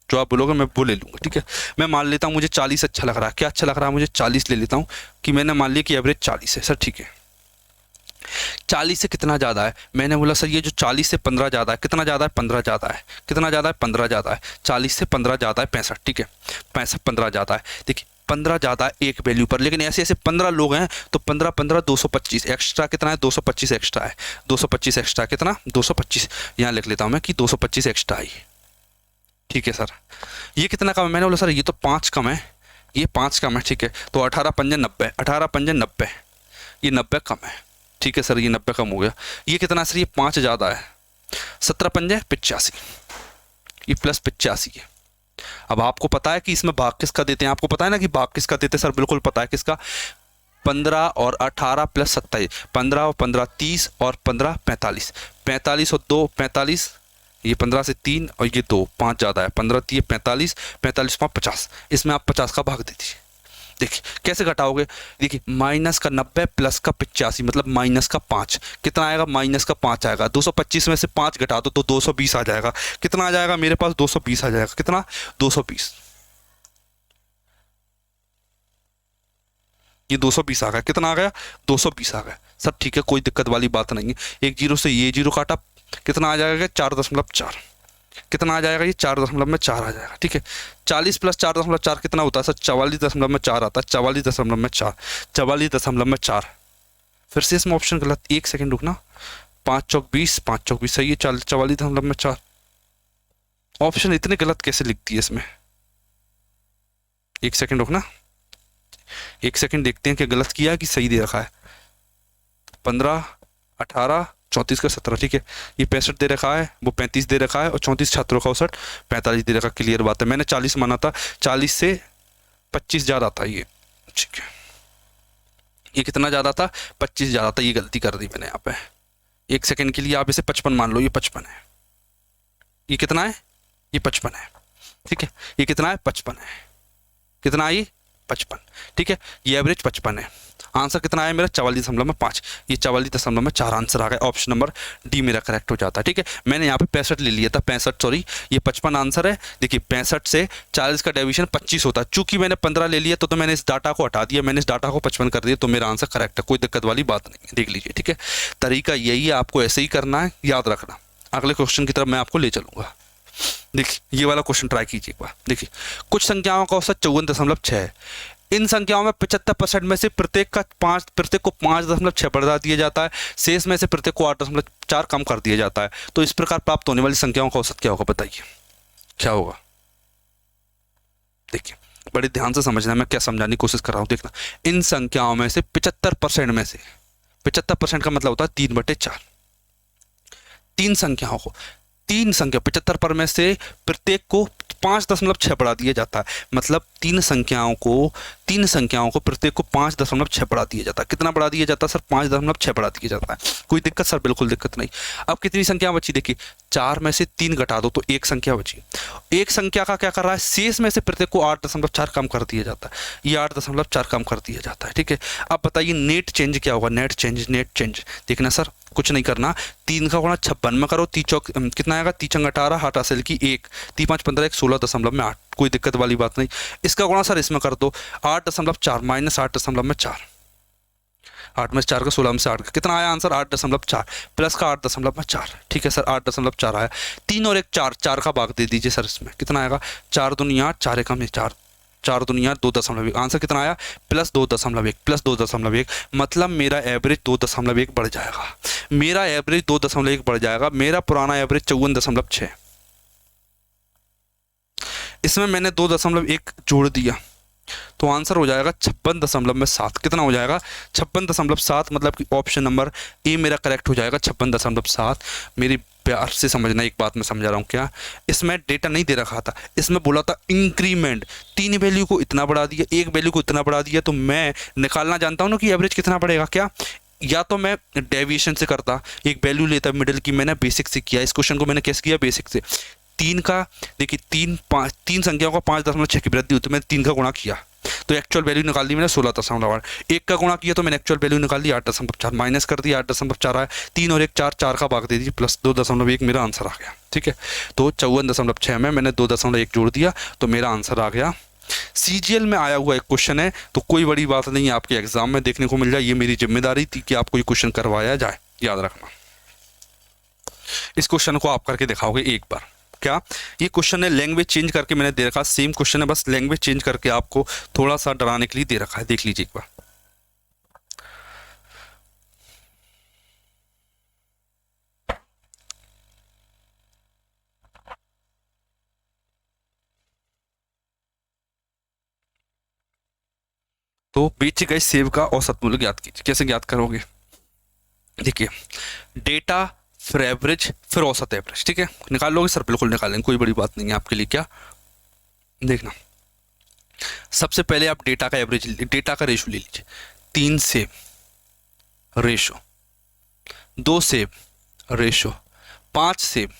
जो आप बोलोगे मैं वो ले लूंगा, ठीक है। मैं मान लेता हूँ मुझे 40 अच्छा लग रहा है, क्या अच्छा लग रहा है मुझे, 40 ले लेता हूँ, कि मैंने मान लिया कि एवरेज 40 है, सर ठीक है। 40 से कितना ज़्यादा है, मैंने बोला सर ये जो 40 से 15 ज़्यादा है, कितना ज़्यादा है, 15 ज़्यादा है, कितना ज़्यादा है, 15 ज़्यादा है, 40 से 15 ज़्यादा है 65, ठीक है, 65 15 ज़्यादा है, देखिए 15 ज़्यादा है एक वैल्यू पर, लेकिन ऐसे ऐसे 15 लोग हैं तो 15 15 225 एक्स्ट्रा कितना है, 225 एक्स्ट्रा है, 225 एक्स्ट्रा कितना, 225, यहाँ लिख लेता हूँ मैं कि 225 एक्स्ट्रा है, ठीक है सर। ये कितना कम है, मैंने बोला सर ये तो 5 कम है, ये 5 कम है, ठीक है, तो 18 पंजे 90, 18 पंजे 90, ये 90 कम है, ठीक है सर, ये 90 कम हो गया। ये कितना सर, ये 5 ज़्यादा है, 17 पंजे 85, ये प्लस 85 है। अब आपको पता है कि इसमें भाग किसका देते हैं, आपको पता है ना कि भाग किसका देते हैं, सर बिल्कुल पता है किसका, 15 और 18 प्लस 27, 15 और 15 30 और 15 45, 45 और 2 45, ये 15 से 3 और ये 2 5 ज़्यादा है, 15 3 45, 45 5 50, इसमें आप 50 का भाग दे दीजिए। देखिए कैसे घटाओगे, देखिए माइनस का 90 प्लस का 85 मतलब माइनस का 5, कितना आएगा, माइनस का 5 आएगा, 225 में से 5 घटा दो तो 220 आ जाएगा, कितना आ जाएगा मेरे पास, 220 आ जाएगा, कितना 220, ये 220 आ गया, कितना आ गया 220 आ गया, सब ठीक है, कोई दिक्कत वाली बात नहीं है। एक जीरो से ये जीरो काटा, कितना आ जाएगा 4.4, कितना आ जाएगा, ये 4.4 आ जाएगा, ठीक है। 40 प्लस 4.4 कितना होता है सर, 44.4 आता है, 44.4, 44.4। फिर से इसमें ऑप्शन गलत, 1 सेकंड रुकना, 5 चौक 20, 5 चौक 20 सही है, 44.4, ऑप्शन इतने गलत कैसे लिखती है इसमें, एक सेकंड रुकना, एक सेकंड देखते हैं कि गलत किया है कि सही दे रखा है। 15, 18, 34 का 17, ठीक है। ये 65 दे रखा है, वो 35 दे रखा है, और 34 छात्रों का 59, 45 दे रखा। क्लियर बात है, मैंने 40 माना था, 40 से 25 ज़्यादा था ये, ठीक है। ये कितना ज़्यादा था? 25 ज़्यादा था, ये गलती कर दी मैंने यहाँ पे। एक सेकंड के लिए आप इसे 55 मान लो, ये 55 है। ये कितना है? ये 55 है, ठीक है। ये कितना है? 55 है। कितना है ये? 55, ठीक है। ये एवरेज 55 है। आंसर कितना आया मेरा? 44.5। ये 44.4 आंसर आ गया। ऑप्शन नंबर डी मेरा करेक्ट हो जाता है, ठीक है। मैंने यहाँ पे 65 ले लिया था, 65 सॉरी, ये 55 आंसर है। देखिए 65 से 40 का डेविएशन 25 होता है। चूंकि मैंने 15 ले लिया तो मैंने इस डाटा को हटा दिया, मैंने इस डाटा को 55 कर दिया, तो मेरा आंसर करेक्ट है, कोई दिक्कत वाली बात नहीं है। देख लीजिए, ठीक है। तरीका यही है, आपको ऐसे ही करना है, याद रखना। अगले क्वेश्चन की तरफ मैं आपको ले चलूंगा। देखिए ये वाला क्वेश्चन ट्राई कीजिए एक बार। देखिए कुछ संख्याओं का औसत 54.6 है। इन संख्याओं में 75% में से प्रत्येक को 5.6 बढ़ा दिया जाता है। शेष में से प्रत्येक को 8.4 कम कर दिया जाता है। तो इस प्रकार प्राप्त होने वाली संख्याओं का औसत क्या होगा? बताइए क्या होगा। देखिए बड़े ध्यान से समझना, मैं क्या समझाने की कोशिश कर रहा हूँ। देखना, इन संख्याओं में से 75% में से, 75% का मतलब होता है 3/4। तीन संख्याओं को, तीन संख्या 75 पर में से प्रत्येक को 5.6 बढ़ा दिया जाता है। मतलब तीन संख्याओं को प्रत्येक को 5.6 बढ़ा दिया जाता है। कितना बढ़ा दिया जाता है सर? 5.6 बढ़ा दिया जाता है। कोई दिक्कत सर? बिल्कुल दिक्कत नहीं। अब कितनी संख्या बची? देखिए 4 में से 3 घटा दो तो एक संख्या बची। एक संख्या का क्या कर रहा है? शेष में से प्रत्येक को 8.4 कम कर दिया जाता है। ये 8.4 कम कर दिया जाता है, ठीक है। अब बताइए नेट चेंज क्या होगा? नेट चेंज देखना सर, कुछ नहीं करना। 3 का गुणा 56 में करो, 3 चौक कितना आएगा? 3 चंग 18, 8 असल की 1, 3 5 15, 16.8। कोई दिक्कत वाली बात नहीं। इसका गुणा सर इसमें कर दो, 8.4 माइनस 8.4, 8 में 4 का 16 में से 8 का कितना आया आंसर? 8.4 प्लस का 8.4, ठीक है सर 8.4 आया। 3 और 1 4, 4 का भाग दे दीजिए सर इसमें, कितना आएगा? 4 दूनी 8, 4 एकम 4, 4 दूनी 8, 2.1। आंसर कितना आया? प्लस 2.1। मतलब मेरा एवरेज 2.1 बढ़ जाएगा। मेरा एवरेज 2.1 बढ़ जाएगा। मेरा पुराना एवरेज 54.6, इसमें मैंने 2.1 जोड़ दिया तो आंसर हो जाएगा 56.7। कितना हो जाएगा? 56.7। मतलब कि ऑप्शन नंबर ए मेरा करेक्ट हो जाएगा, 56.7। मेरी प्यार से समझना, एक बात मैं समझा रहा हूँ क्या, इसमें डेटा नहीं दे रखा था, इसमें बोला था इंक्रीमेंट। 3 वैल्यू को इतना बढ़ा दिया, 1 वैल्यू को इतना बढ़ा दिया, तो मैं निकालना जानता हूँ ना कि एवरेज कितना बढ़ेगा। क्या? या तो मैं डेविएशन से करता, एक वैल्यू लेता मिडिल की। मैंने बेसिक से किया, इस क्वेश्चन को मैंने कैसे किया? बेसिक से। 3 का देखिए 3 संख्याओं का 5.6 की वृद्धि हुई तो मैंने 3 का गुणा किया तो एक्चुअल वैल्यू निकाल दी मैंने 16.8। 1 का गुणा किया तो मैंने एक्चुअल वैल्यू निकाल दी 8.4, माइनस कर दिया 8.4 आया। 3 और 1 4, 4 का भाग दे दीजिए प्लस 2.1 मेरा आंसर आ गया, ठीक है। तो 54.6 में मैंने 2.1 जोड़ दिया तो मेरा आंसर आ गया। सीजीएल में आया हुआ एक क्वेश्चन है तो कोई बड़ी बात नहीं है, आपके एग्जाम में देखने को मिल जाए। ये मेरी जिम्मेदारी थी कि आपको ये क्वेश्चन करवाया जाए, याद रखना। इस क्वेश्चन को आप करके दिखाओगे एक बार। क्या ये क्वेश्चन है? लैंग्वेज चेंज करके मैंने दे रखा, सेम क्वेश्चन है, बस लैंग्वेज चेंज करके आपको थोड़ा सा डराने के लिए दे रखा है। देख लीजिए एक बार। तो बेचे गए सेब का औसत मूल्य ज्ञात कीजिए। कैसे ज्ञात करोगे? देखिए डेटा, फिर एवरेज, फिर औसत एवरेज, ठीक है। निकाल लोगे सर? बिल्कुल निकालेंगे, कोई बड़ी बात नहीं है आपके लिए। क्या देखना, सबसे पहले आप डेटा का एवरेज, डेटा का रेशो ले लीजिए। 3 सेब रेशो, 2 सेब रेशो, 5 सेब,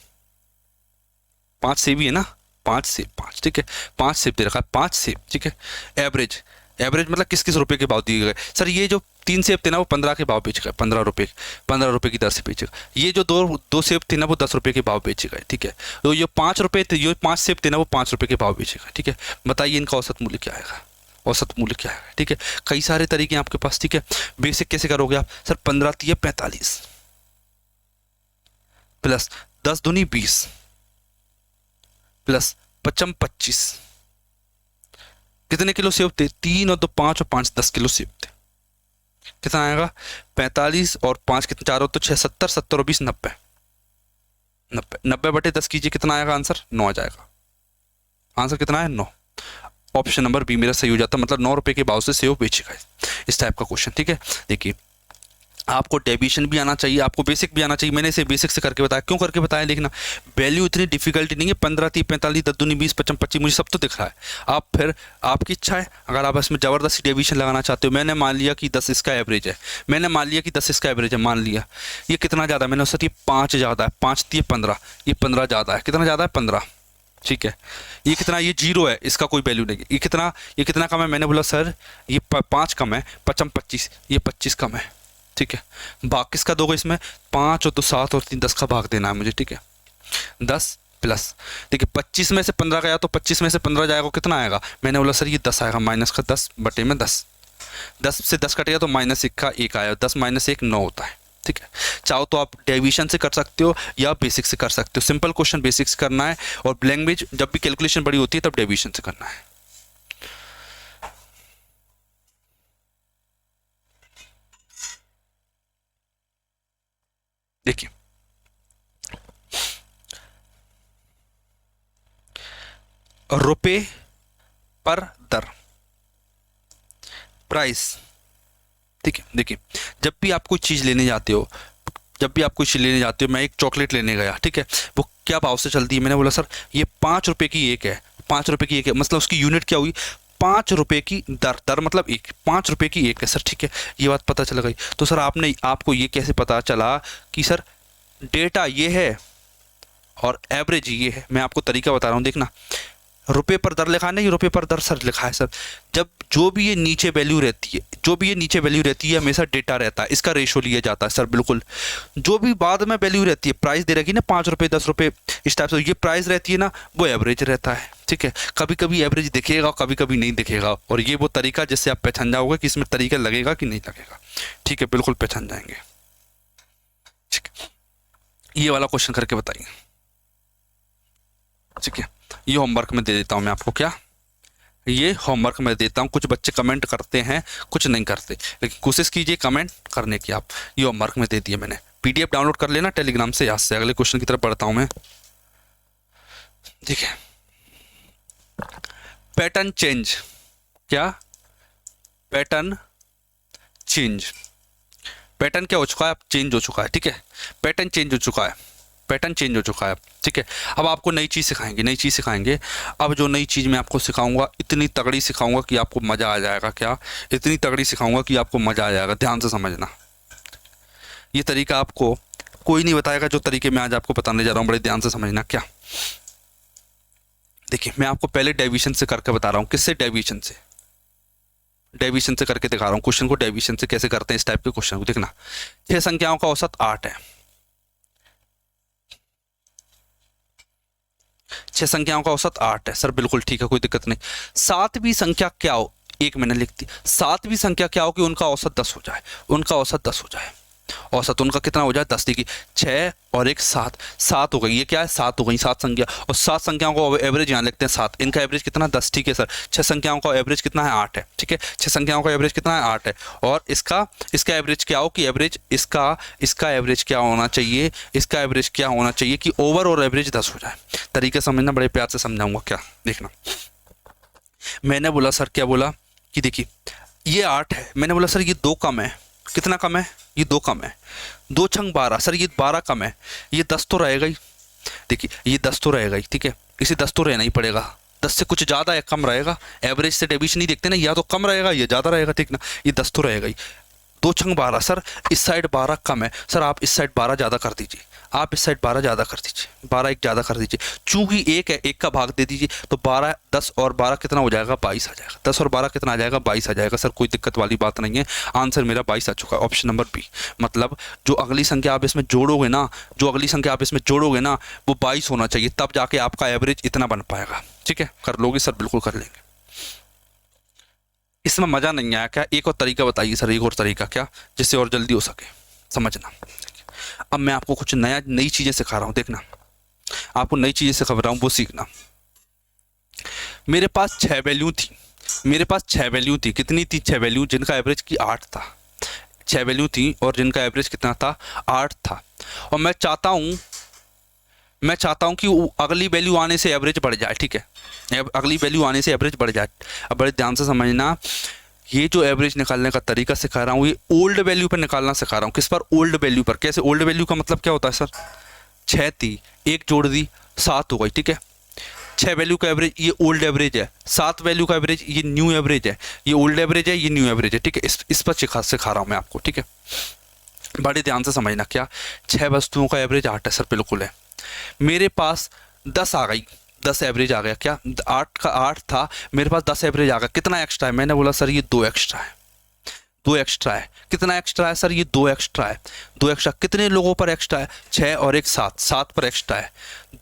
5 सेब ही है ना, 5 सेब 5, ठीक है। 5 सेब दे रखा है, 5 सेब, ठीक है। एवरेज, एवरेज मतलब किस किस रुपए के भाव दिए गए सर? ये जो 3 सेब थे ना वो 15 के भाव बेचे गए, 15 रुपए की दर से बेचे गए। ये जो दो सेब थे ना वो 10 रुपए के भाव बेचे गए, ठीक है। तो ये 5 रुपए थे, ये 5 सेब थे ना वो 5 रुपए के भाव बेचे गए, ठीक है। बताइए इनका औसत मूल्य क्या आएगा? औसत मूल्य क्या है, ठीक है। कई सारे तरीके हैं आपके पास, ठीक है। बेसिक कैसे करोगे आप? सर 15 × 45 प्लस 10 दूनी 20 प्लस 55 25। कितने किलो सेब थे? 3 और 2 5 और 5 10 किलो सेब थे। कितना आएगा? 45 और 5 कितने, 4 और 2 6, 70, 70 और 20 90, 90 बटे 10 कीजिए, कितना आएगा आंसर? 9 आ जाएगा। आंसर कितना है? 9। ऑप्शन नंबर बी मेरा सही हो जाता, मतलब 9 रुपये के भाव से सेव बेचेगा, इस टाइप का क्वेश्चन। ठीक है, देखिए आपको डेविएशन भी आना चाहिए, आपको बेसिक भी आना चाहिए। मैंने इसे बेसिक से करके बताया, क्यों करके बताया देखना, वैल्यू इतनी डिफिकल्टी नहीं है, 15 30 45 10 दूनी 20 55 25 मुझे सब तो दिख रहा है। आप फिर आपकी इच्छा है, अगर आप इसमें ज़बरदस्ती डेविएशन लगाना चाहते हो। मैंने मान लिया कि 10 इसका एवरेज है, मैंने मान लिया कि 10 इसका एवरेज है, मान लिया ये कितना ज़्यादा है, मैंने उससे 5 ज़्यादा है, 5 3 15, ये 15 ज़्यादा है, कितना ज़्यादा है 15। ठीक है, ये कितना, ये 0 है, इसका कोई वैल्यू नहीं है। ये कितना कम है, मैंने बोला सर ये 5 कम है, 55 25, ये 25 कम है। ठीक है, भाग किसका दोगे इसमें, 5 और तो 7 और 3 10 का भाग देना है मुझे। ठीक है, 10 प्लस, देखिए 25 में से 15 गया तो 25 में से 15 जाएगा, कितना आएगा, मैंने बोला सर ये 10 आएगा, माइनस का 10 बटे में 10, 10 से 10 कट गया तो -1 का 1 आया, 10 - 1 9 होता है। ठीक है, चाहो तो आप डेविएशन से कर सकते हो या बेसिक से कर सकते हो। सिंपल क्वेश्चन बेसिक से करना है, और लैंग्वेज जब भी कैलकुलेशन बड़ी होती है तब डेविएशन से करना है। देखिए रुपए पर दर, प्राइस। ठीक है, देखिए जब भी आप कोई चीज़ लेने जाते हो, मैं एक चॉकलेट लेने गया, ठीक है, वो क्या भाव से चलती है, मैंने बोला सर ये 5 रुपए की एक है, 5 रुपए की एक है, मतलब उसकी यूनिट क्या हुई, 5 रुपए की दर, दर मतलब एक, 5 रुपए की एक है सर। ठीक है, ये बात पता चल गई। तो सर आपको ये कैसे पता चला कि सर डेटा ये है और एवरेज ये है। मैं आपको तरीका बता रहा हूँ, देखना रुपए पर दर लिखा है, नहीं रुपए पर दर सर लिखा है सर। जब जो भी ये नीचे वैल्यू रहती है हमेशा डेटा रहता है, इसका रेशो लिया जाता है सर। बिल्कुल, जो भी बाद में वैल्यू रहती है, प्राइस दे रखी ना 5 रुपये 10 रुपये इस टाइप से, ये प्राइस रहती है ना, वो एवरेज रहता है। ठीक है, कभी कभी एवरेज दिखेगा, कभी कभी नहीं दिखेगा, और ये वो तरीका जिससे आप पहचान जाओगे कि इसमें तरीका लगेगा कि नहीं लगेगा। ठीक है, बिल्कुल पहचान जाएंगे। ठीक है, ये वाला क्वेश्चन करके बताइए। ठीक है, ये होमवर्क में दे देता हूँ मैं आपको, क्या ये होमवर्क में देता हूँ। कुछ बच्चे कमेंट करते हैं, कुछ नहीं करते, लेकिन कोशिश कीजिए कमेंट करने की। आप ये होमवर्क में दे दिए मैंने, PDF डाउनलोड कर लेना टेलीग्राम से। याद से अगले क्वेश्चन की तरफ बढ़ता हूँ मैं। ठीक है, पैटर्न चेंज, क्या पैटर्न चेंज, पैटर्न क्या हो चुका है, अब चेंज हो चुका है। ठीक है, पैटर्न चेंज हो चुका है, पैटर्न चेंज हो चुका है। ठीक है, अब आपको नई चीज़ सिखाएंगे, अब जो नई चीज़ मैं आपको सिखाऊंगा इतनी तगड़ी सिखाऊंगा कि आपको मज़ा आ जाएगा। क्या, इतनी तगड़ी सिखाऊंगा कि आपको मज़ा आ जाएगा। ध्यान से समझना, ये तरीका आपको कोई नहीं बताएगा जो तरीके मैं आज आपको बताने जा रहा हूँ, बड़े ध्यान से समझना। क्या, देखिए मैं आपको पहले डेविएशन से करके बता रहा हूँ। किससे, डेविएशन से करके दिखा रहा हूँ क्वेश्चन को। डेविएशन से कैसे करते हैं इस टाइप के क्वेश्चन को, देखना 6 संख्याओं का औसत 8 है, 6 संख्याओं का औसत 8 है सर। बिल्कुल ठीक है, कोई दिक्कत नहीं। 7वीं संख्या क्या हो, एक मैंने लिख दी। 7वीं संख्या क्या हो कि उनका औसत 10 हो जाए, औसत उनका कितना हो जाए 10। देखिए 6 और 1 7, 7 हो गई, ये क्या है 7 हो गई, 7 संख्या, और 7 संख्याओं को एवरेज यहाँ लिखते हैं 7, इनका एवरेज कितना 10। ठीक है सर, 6 संख्याओं का एवरेज कितना है 8 है। ठीक है, 6 संख्याओं का एवरेज कितना है 8 है, और इसका एवरेज क्या हो कि एवरेज इसका एवरेज क्या होना चाहिए, इसका एवरेज क्या होना चाहिए कि ओवर और एवरेज 10 हो जाए। तरीके समझना, बड़े प्यार से समझाऊंगा। क्या, देखना मैंने बोला सर, क्या बोला कि देखिए ये 8 है, मैंने बोला सर ये 2 कम है, कितना कम है, ये 2 कम है, 2 छंग 12 सर, ये 12 कम है, ये 10 तो रहेगा ही। देखिए ये 10 तो रहेगा ही, ठीक है, इसे 10 तो रहना ही पड़ेगा, 10 से कुछ ज़्यादा या कम रहेगा। एवरेज से डेविएशन नहीं देखते ना, या तो कम रहेगा या ज़्यादा रहेगा, ठीक ना, ये 10 तो रहेगा ही। 2 छंग 12 सर, इस साइड 12 कम है सर, आप इस साइड 12 ज़्यादा कर दीजिए, आप इस साइड 12 ज़्यादा कर दीजिए, 12 1 ज़्यादा कर दीजिए। चूंकि 1 है, 1 का भाग दे दीजिए, तो 12 10 और 12 कितना हो जाएगा 22 आ जाएगा। 10 और 12 कितना आ जाएगा 22 आ जाएगा सर, कोई दिक्कत वाली बात नहीं है। आंसर मेरा 22 आ चुका है, ऑप्शन नंबर बी। मतलब जो अगली संख्या आप इसमें जोड़ोगे ना, वो 22 होना चाहिए, तब जाके आपका एवरेज इतना बन पाएगा। ठीक है, कर लोगे सर, बिल्कुल कर लेंगे। इसमें मज़ा नहीं आया क्या, एक और तरीका बताइए सर, एक और तरीका क्या, जिससे और जल्दी हो सके समझना। अब मैं आपको कुछ नई चीज़ें सिखा रहा हूँ, देखना आपको नई चीज़ें सिखा रहा हूँ, वो सीखना। मेरे पास 6 वैल्यू थी, कितनी थी 6 वैल्यू, जिनका एवरेज की 8 था। 6 वैल्यू थी और जिनका एवरेज कितना था 8 था, और मैं चाहता हूँ मैं चाहता हूं कि अगली वैल्यू आने से एवरेज बढ़ जाए, ठीक है, अगली वैल्यू आने से एवरेज बढ़ जाए। अब बड़े ध्यान से समझना, ये जो एवरेज निकालने का तरीका सिखा रहा हूँ ये ओल्ड वैल्यू पर निकालना सिखा रहा हूँ। किस पर? ओल्ड वैल्यू पर। कैसे ओल्ड वैल्यू का मतलब क्या होता है सर? 6 थी, 1 जोड़ दी 7 हो गई, ठीक है। 6 वैल्यू का एवरेज ये ओल्ड एवरेज है, 7 वैल्यू का एवरेज ये न्यू एवरेज है, ये ओल्ड एवरेज है, ये न्यू एवरेज है, ठीक है। इस पर सिखा रहा हूँ मैं आपको, ठीक है। बड़े ध्यान से समझना, क्या 6 वस्तुओं का एवरेज 8 है सर? बिल्कुल है। मेरे पास 10 आ गई, 10 एवरेज आ गया, क्या 8 का 8 था, मेरे पास 10 एवरेज आ गया। कितना एक्स्ट्रा है? मैंने बोला सर ये 2 एक्स्ट्रा है, 2 एक्स्ट्रा है। कितना एक्स्ट्रा है सर? ये 2 एक्स्ट्रा है, 2 एक्स्ट्रा। कितने लोगों पर एक्स्ट्रा है? 6 और 1 7, 7 पर एक्स्ट्रा है।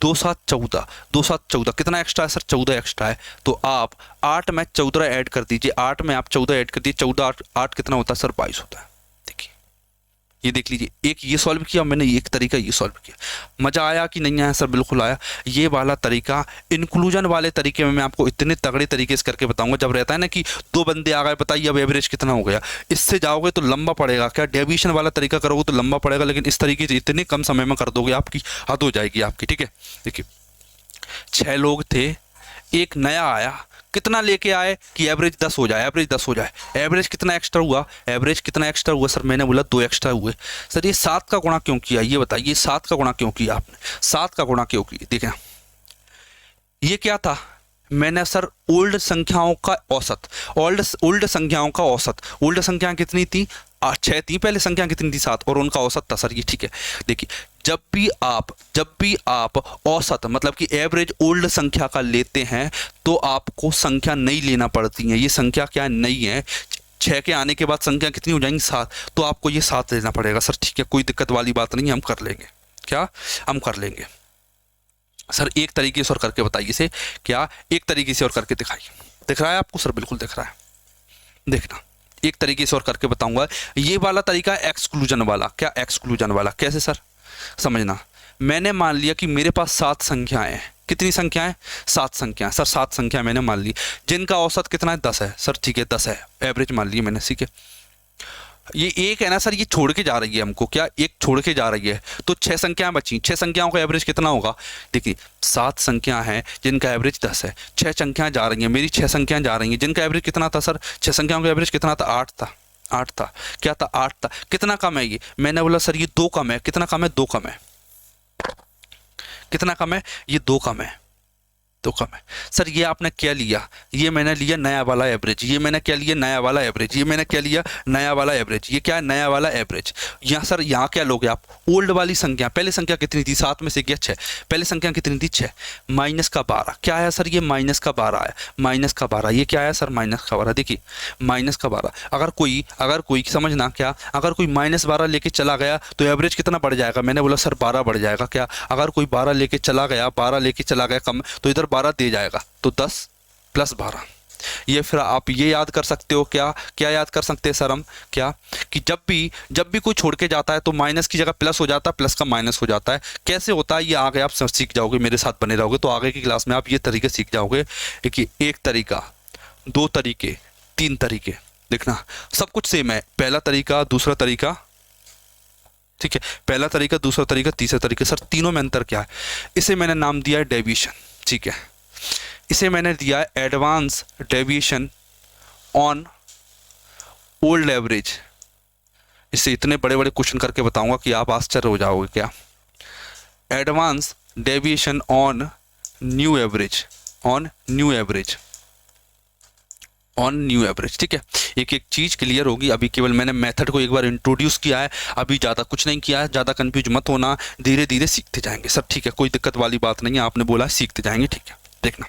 2 7 14, 2 7 14। कितना एक्स्ट्रा है सर? 14 एक्स्ट्रा है। तो आप 8 में 14 ऐड कर दीजिए, 8 में आप 14 ऐड कर दीजिए, 14 8 कितना होता है सर? 22 होता है। देखिए, ये देख लीजिए, एक ये सॉल्व किया मैंने, एक तरीका ये सॉल्व किया। मज़ा आया कि नहीं आया सर? बिल्कुल आया। ये वाला तरीका, इंक्लूजन वाले तरीके में मैं आपको इतने तगड़े तरीके से करके बताऊंगा। जब रहता है ना कि 2 बंदे आ गए, बताइए अब एवरेज कितना हो गया, इससे जाओगे तो लंबा पड़ेगा। क्या डेविएशन वाला तरीका करोगे तो लंबा पड़ेगा, लेकिन इस तरीके से इतने कम समय में कर दोगे, आपकी हद हो जाएगी आपकी, ठीक है। देखिए, 6 लोग थे, एक नया आया, कितना लेके आए कि एवरेज 10 हो जाए, एवरेज 10 हो जाए। एवरेज कितना एक्स्ट्रा हुआ? एवरेज कितना एक्स्ट्रा हुआ सर? मैंने बोला 2 एक्स्ट्रा हुए। सर ये 7 का गुणा क्यों किया, ये बताइए, 7 का गुणा क्यों किया आपने? 7 का गुणा क्यों किया? देखें, ये क्या था? मैंने सर ओल्ड संख्याओं का औसत, ओल्ड संख्याओं का औसत, ओल्ड संख्याएं कितनी थी? 6 थी पहले, संख्या कितनी थी? 7, और उनका औसत था सर ये, ठीक है। देखिए, जब भी आप औसत मतलब कि एवरेज ओल्ड संख्या का लेते हैं तो आपको संख्या नई लेना पड़ती है। ये संख्या क्या नई है? 6 के आने के बाद संख्या कितनी हो जाएंगी? 7। तो आपको ये 7 लेना पड़ेगा सर, ठीक है। कोई दिक्कत वाली बात नहीं है, हम कर लेंगे। क्या हम कर लेंगे सर? एक तरीके से और करके बताइए इसे। क्या एक तरीके से और करके दिखाइए। दिख रहा है आपको सर? बिल्कुल दिख रहा है। देखना, एक तरीके से और करके बताऊंगा। ये वाला तरीका एक्सक्लूजन वाला। क्या एक्सक्लूजन वाला? कैसे सर? समझना, मैंने मान लिया कि मेरे पास 7 संख्याएं हैं। कितनी संख्याएं? 7 संख्याएं सर, 7 संख्या मैंने मान ली, जिनका औसत कितना है? 10 है सर, ठीक है, 10 है, एवरेज मान ली मैंने, ठीक है। ये एक है ना सर, ये छोड़ के जा रही है हमको, क्या एक छोड़ के जा रही है, तो 6 संख्याएं बची। 6 संख्याओं का एवरेज कितना होगा? देखिए, 7 संख्या है जिनका एवरेज 10 है, 6 संख्याएं जा रही हैं, मेरी 6 संख्याएं जा रही हैं, जिनका एवरेज कितना था सर? 6 संख्याओं का एवरेज कितना था? 8 था, 8 था। क्या था? 8 था। कितना कम है ये? मैंने बोला सर ये 2 कम है। कितना कम है? 2 कम है। कितना कम है? ये 2 कम है, 2 कम है। सर ये आपने क्या लिया? ये मैंने लिया नया वाला एवरेज। ये मैंने क्या लिया? नया वाला एवरेज। ये मैंने क्या लिया? नया वाला एवरेज। ये क्या है? नया वाला एवरेज। यहाँ सर यहाँ क्या लोगे आप? ओल्ड वाली संख्या। पहले संख्या कितनी थी? 7 में से गया 6। पहले संख्या कितनी थी? 6 माइनस का 12। क्या आया सर? ये माइनस का 12 आया, माइनस का 12। ये क्या आया सर? माइनस का 12। देखिए, माइनस का 12। अगर कोई समझना, क्या अगर कोई माइनस 12 लेके चला गया तो एवरेज कितना बढ़ जाएगा? मैंने बोला सर 12 बढ़ जाएगा। क्या अगर कोई 12 लेके चला गया, 12 लेके चला गया कम, तो इधर 12 दे जाएगा, तो 10 प्लस 12। ये फिर आप ये याद कर सकते हो, क्या याद कर सकते हैं सर हम? क्या कि जब भी कोई छोड़ के जाता है तो माइनस की जगह प्लस हो जाता है, प्लस का माइनस हो जाता है। कैसे होता है ये आगे आप सीख जाओगे, मेरे साथ बने रहोगे तो आगे की क्लास में आप ये तरीके सीख जाओगे कि एक तरीका, 2 तरीके, 3 तरीके। देखना, सब कुछ सेम है, पहला तरीका, दूसरा तरीका, ठीक है, पहला तरीका, दूसरा तरीका, तीसरा तरीका। सर तीनों में अंतर क्या है? इसे मैंने नाम दिया है डेविएशन, ठीक है। इसे मैंने दिया है advance deviation on old average. इससे इतने बड़े बड़े क्वेश्चन करके बताऊंगा कि आप आश्चर्य हो जाओगे। क्या? Advance deviation on new average, on new average, on new average, ठीक है। एक एक चीज़ क्लियर होगी। अभी केवल मैंने मेथड को एक बार इंट्रोड्यूस किया है, अभी ज़्यादा कुछ नहीं किया है। ज़्यादा कंफ्यूज मत होना, धीरे धीरे सीखते जाएंगे सर, ठीक है। कोई दिक्कत वाली बात नहीं है, आपने बोला सीखते जाएंगे, ठीक है। देखना,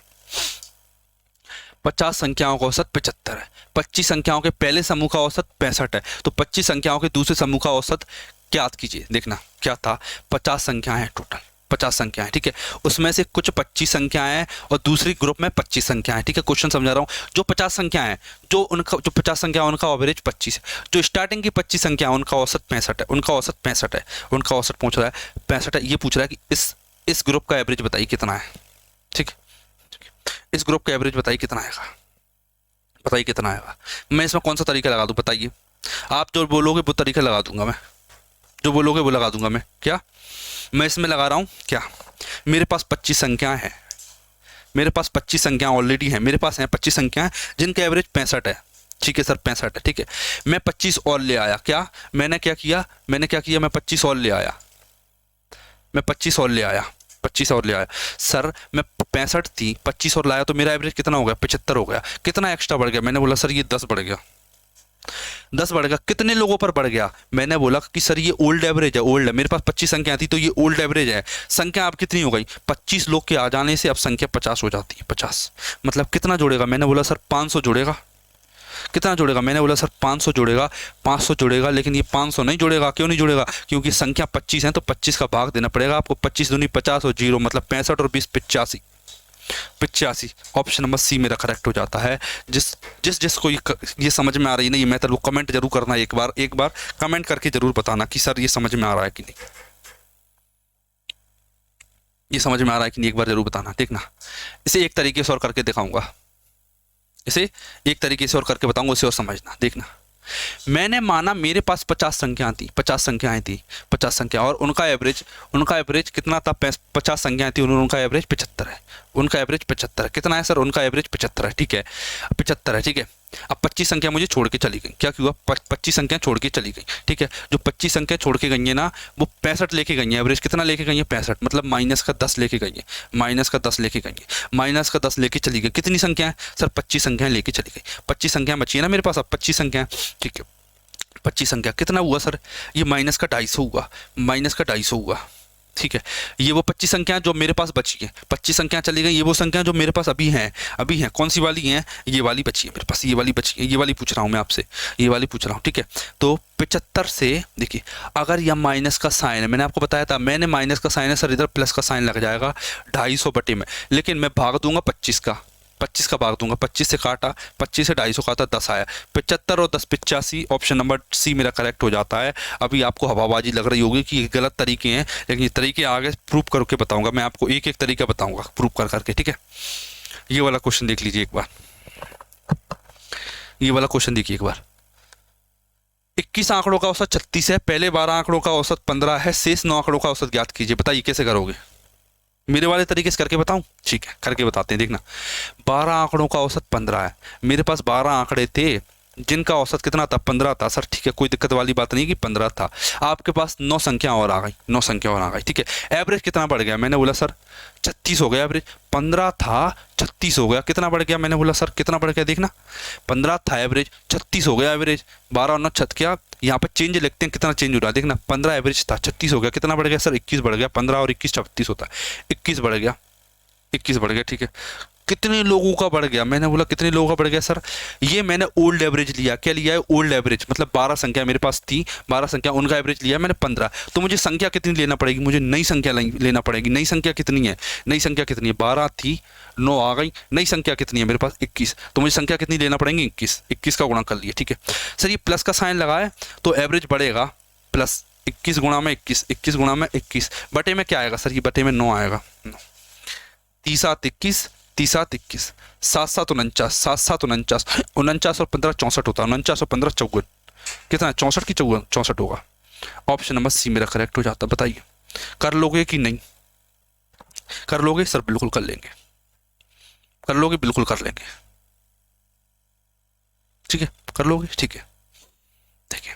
50 संख्याओं का औसत 75 है। 25 संख्याओं के पहले समूह का औसत 65 है, तो 25 संख्याओं के दूसरे समूह का औसत ज्ञात कीजिए। देखना क्या था? 50 संख्याएं हैं टोटल, 50 संख्याएं, ठीक है। उसमें से कुछ 25 संख्याएं हैं और दूसरी ग्रुप में 25 संख्याएं, ठीक है। क्वेश्चन समझा रहा हूँ। जो 50 संख्याएं हैं, जो 50 संख्या उनका एवरेज 25 है। जो स्टार्टिंग की 25 संख्या उनका औसत 65 है, उनका औसत 65 है, उनका औसत पूछ रहा है 65 है। ये पूछ रहा है कि इस ग्रुप का एवरेज बताइए कितना है, ठीक है। इस ग्रुप का एवरेज बताइए कितना आएगा, बताइए कितना आएगा। मैं इसमें कौन सा तरीका लगा दूं? बताइए। आप जो बोलोगे वो तरीका लगा दूंगा मैं, जो बोलोगे वो लगा दूंगा मैं। क्या मैं इसमें लगा रहा हूँ? क्या मेरे पास 25 संख्याएं हैं, मेरे पास 25 संख्याएं ऑलरेडी हैं, मेरे पास हैं 25 संख्याएं जिनका एवरेज 65 है। ठीक है सर, 65 है। ठीक है, मैं 25 और ले आया। क्या मैंने क्या किया, मैं 25 और ले आया, मैं 25 और ले आया, 25 और ले आया। सर मैं 65 थी, 25 और लाया तो मेरा एवरेज कितना हो गया, 75 हो गया। कितना एक्स्ट्रा बढ़ गया, मैंने बोला सर ये 10 बढ़ गया, 10 बढ़ गया। कितने लोगों पर बढ़ गया, मैंने बोला कि सर ये ओल्ड एवरेज है, ओल्ड है। मेरे पास 25 संख्या थी तो ये ओल्ड एवरेज है। संख्या अब कितनी हो गई, 25 लोग के आ जाने से अब संख्या 50 हो जाती है। 50 मतलब कितना जोड़ेगा, मैंने बोला सर 500 जोड़ेगा। कितना जोड़ेगा, मैंने बोला सर 500 जोड़ेगा, 500 जोड़ेगा। लेकिन ये 500 नहीं जोड़ेगा, क्यों नहीं जोड़ेगा, क्योंकि संख्या 25 है तो 25 का भाग देना पड़ेगा आपको। 25 दूनी 50 और 0 मतलब 65 और 20 85, 85। ऑप्शन नंबर सी मेरा करेक्ट हो जाता है। जिसको ये समझ में आ रही है ना ये मेथड, वो कमेंट जरूर करना, एक बार कमेंट करके जरूर बताना कि सर ये समझ में आ रहा है कि नहीं, ये समझ में आ रहा है कि नहीं, एक बार जरूर बताना। देखना इसे एक तरीके से और करके दिखाऊंगा, इसे एक तरीके से और करके बताऊंगा, उसे और समझना। देखना, मैंने माना मेरे पास 50 संख्याएं थी, 50 संख्याएं थी, 50 संख्या, और उनका एवरेज कितना था, 50 संख्याएं थी, उनका एवरेज 75 है, उनका एवरेज 75 है। कितना है सर, उनका एवरेज 75 है। ठीक है, 75 है। ठीक है, अब 25 संख्या मुझे छोड़ के चली गई। क्या हुआ, 25 संख्या छोड़ के चली गई। ठीक है, जो 25 संख्या छोड़ के गई है ना, वो 65 लेके गई है। एवरेज कितना लेके गई है, 65, मतलब माइनस का 10 लेके गई है, माइनस का 10 लेके गई है, माइनस का 10 लेके चली गई। कितनी संख्या है सर, 25 संख्याएं लेके चली गई। 25 संख्या बची है ना मेरे पास, अब 25 संख्या। ठीक है, 25 संख्या कितना हुआ सर, ये माइनस का 250 हुआ, माइनस का 250 हुआ। ठीक है, ये वो 25 संख्या जो मेरे पास बची है, 25 संख्या चली गई। ये वो संख्या जो मेरे पास अभी हैं, कौन सी वाली हैं, ये वाली बची है मेरे पास, ये वाली बची है, ये वाली पूछ रहा हूँ मैं आपसे, ये वाली पूछ रहा हूँ। ठीक है, तो 75 से देखिए, अगर यह माइनस का साइन है, मैंने आपको बताया था, मैंने माइनस का साइन है सर, इधर प्लस का साइन लग जाएगा 250 बटे में, लेकिन मैं भाग दूंगा 25 का, 25 का भाग दूंगा, 25 से काटा, 25 से 250 काटा, 10 आया, 75 और 10 85। ऑप्शन नंबर सी मेरा करेक्ट हो जाता है। अभी आपको हवाबाजी लग रही होगी कि ये गलत तरीके हैं, लेकिन ये तरीके आगे प्रूव करके बताऊंगा मैं आपको, एक एक तरीका बताऊंगा प्रूव कर करके। ठीक है, ये वाला क्वेश्चन देख लीजिए एक बार, ये वाला क्वेश्चन देखिए एक बार। 21 आंकड़ों का औसत 36 है, पहले 12 आंकड़ों का औसत 15 है, शेष 9 आंकड़ों का औसत ज्ञात कीजिए। बताइए कैसे करोगे, मेरे वाले तरीके से करके बताऊं? ठीक है, करके बताते हैं। देखना, 12 आंकड़ों का औसत 15 है, मेरे पास 12 आंकड़े थे जिनका औसत कितना था, 15 था। सर ठीक है, कोई दिक्कत वाली बात नहीं कि 15 था। आपके पास 9 संख्या और आ गई, 9 संख्या और आ गई। ठीक है, एवरेज कितना बढ़ गया, मैंने बोला सर 36 हो गया एवरेज। 15 था, 36 हो गया, कितना बढ़ गया, मैंने बोला सर कितना बढ़ गया। देखना, 15 था एवरेज, 36 हो गया एवरेज, 12 और 9 छत क्या, यहाँ पे चेंज लिखते हैं, कितना चेंज हो रहा है। देखना, 15 एवरेज था, 36 हो गया, कितना बढ़ गया सर, 21 बढ़ गया। 15 और 21 36 होता है, 21 बढ़ गया, 21 बढ़ गया। ठीक है, कितने लोगों का बढ़ गया, मैंने बोला कितने लोगों का बढ़ गया सर, ये मैंने ओल्ड एवरेज लिया। क्या लिया है, ओल्ड एवरेज, मतलब 12 संख्या मेरे पास थी, 12 संख्या, उनका एवरेज लिया मैंने 15। तो मुझे संख्या कितनी लेना पड़ेगी, मुझे नई संख्या लेना पड़ेगी। नई संख्या कितनी है, नई संख्या कितनी है, 12 थी, 9 आ गई, नई संख्या कितनी है मेरे पास 21। तो मुझे संख्या कितनी लेना पड़ेगी, 21, 21 का गुणा कर लिया। ठीक है सर, ये प्लस का साइन लगाए तो एवरेज बढ़ेगा, प्लस 21 गुणा में 21, 21 गुणा में 21, बटे में क्या आएगा सर, ये बटे में 9 आएगा। 30 7 21, 30 7 21, 7 7 49, 7 7 49, 49 और 15 64 होता है, 49 और 15 54, कितना है 64 की 64 होगा। ऑप्शन नंबर सी मेरा करेक्ट हो जाता। बताइए कर लोगे कि नहीं, कर लोगे सर, बिल्कुल कर लेंगे, कर लोगे, बिल्कुल कर लेंगे। ठीक है, कर लोगे, ठीक है। देखिए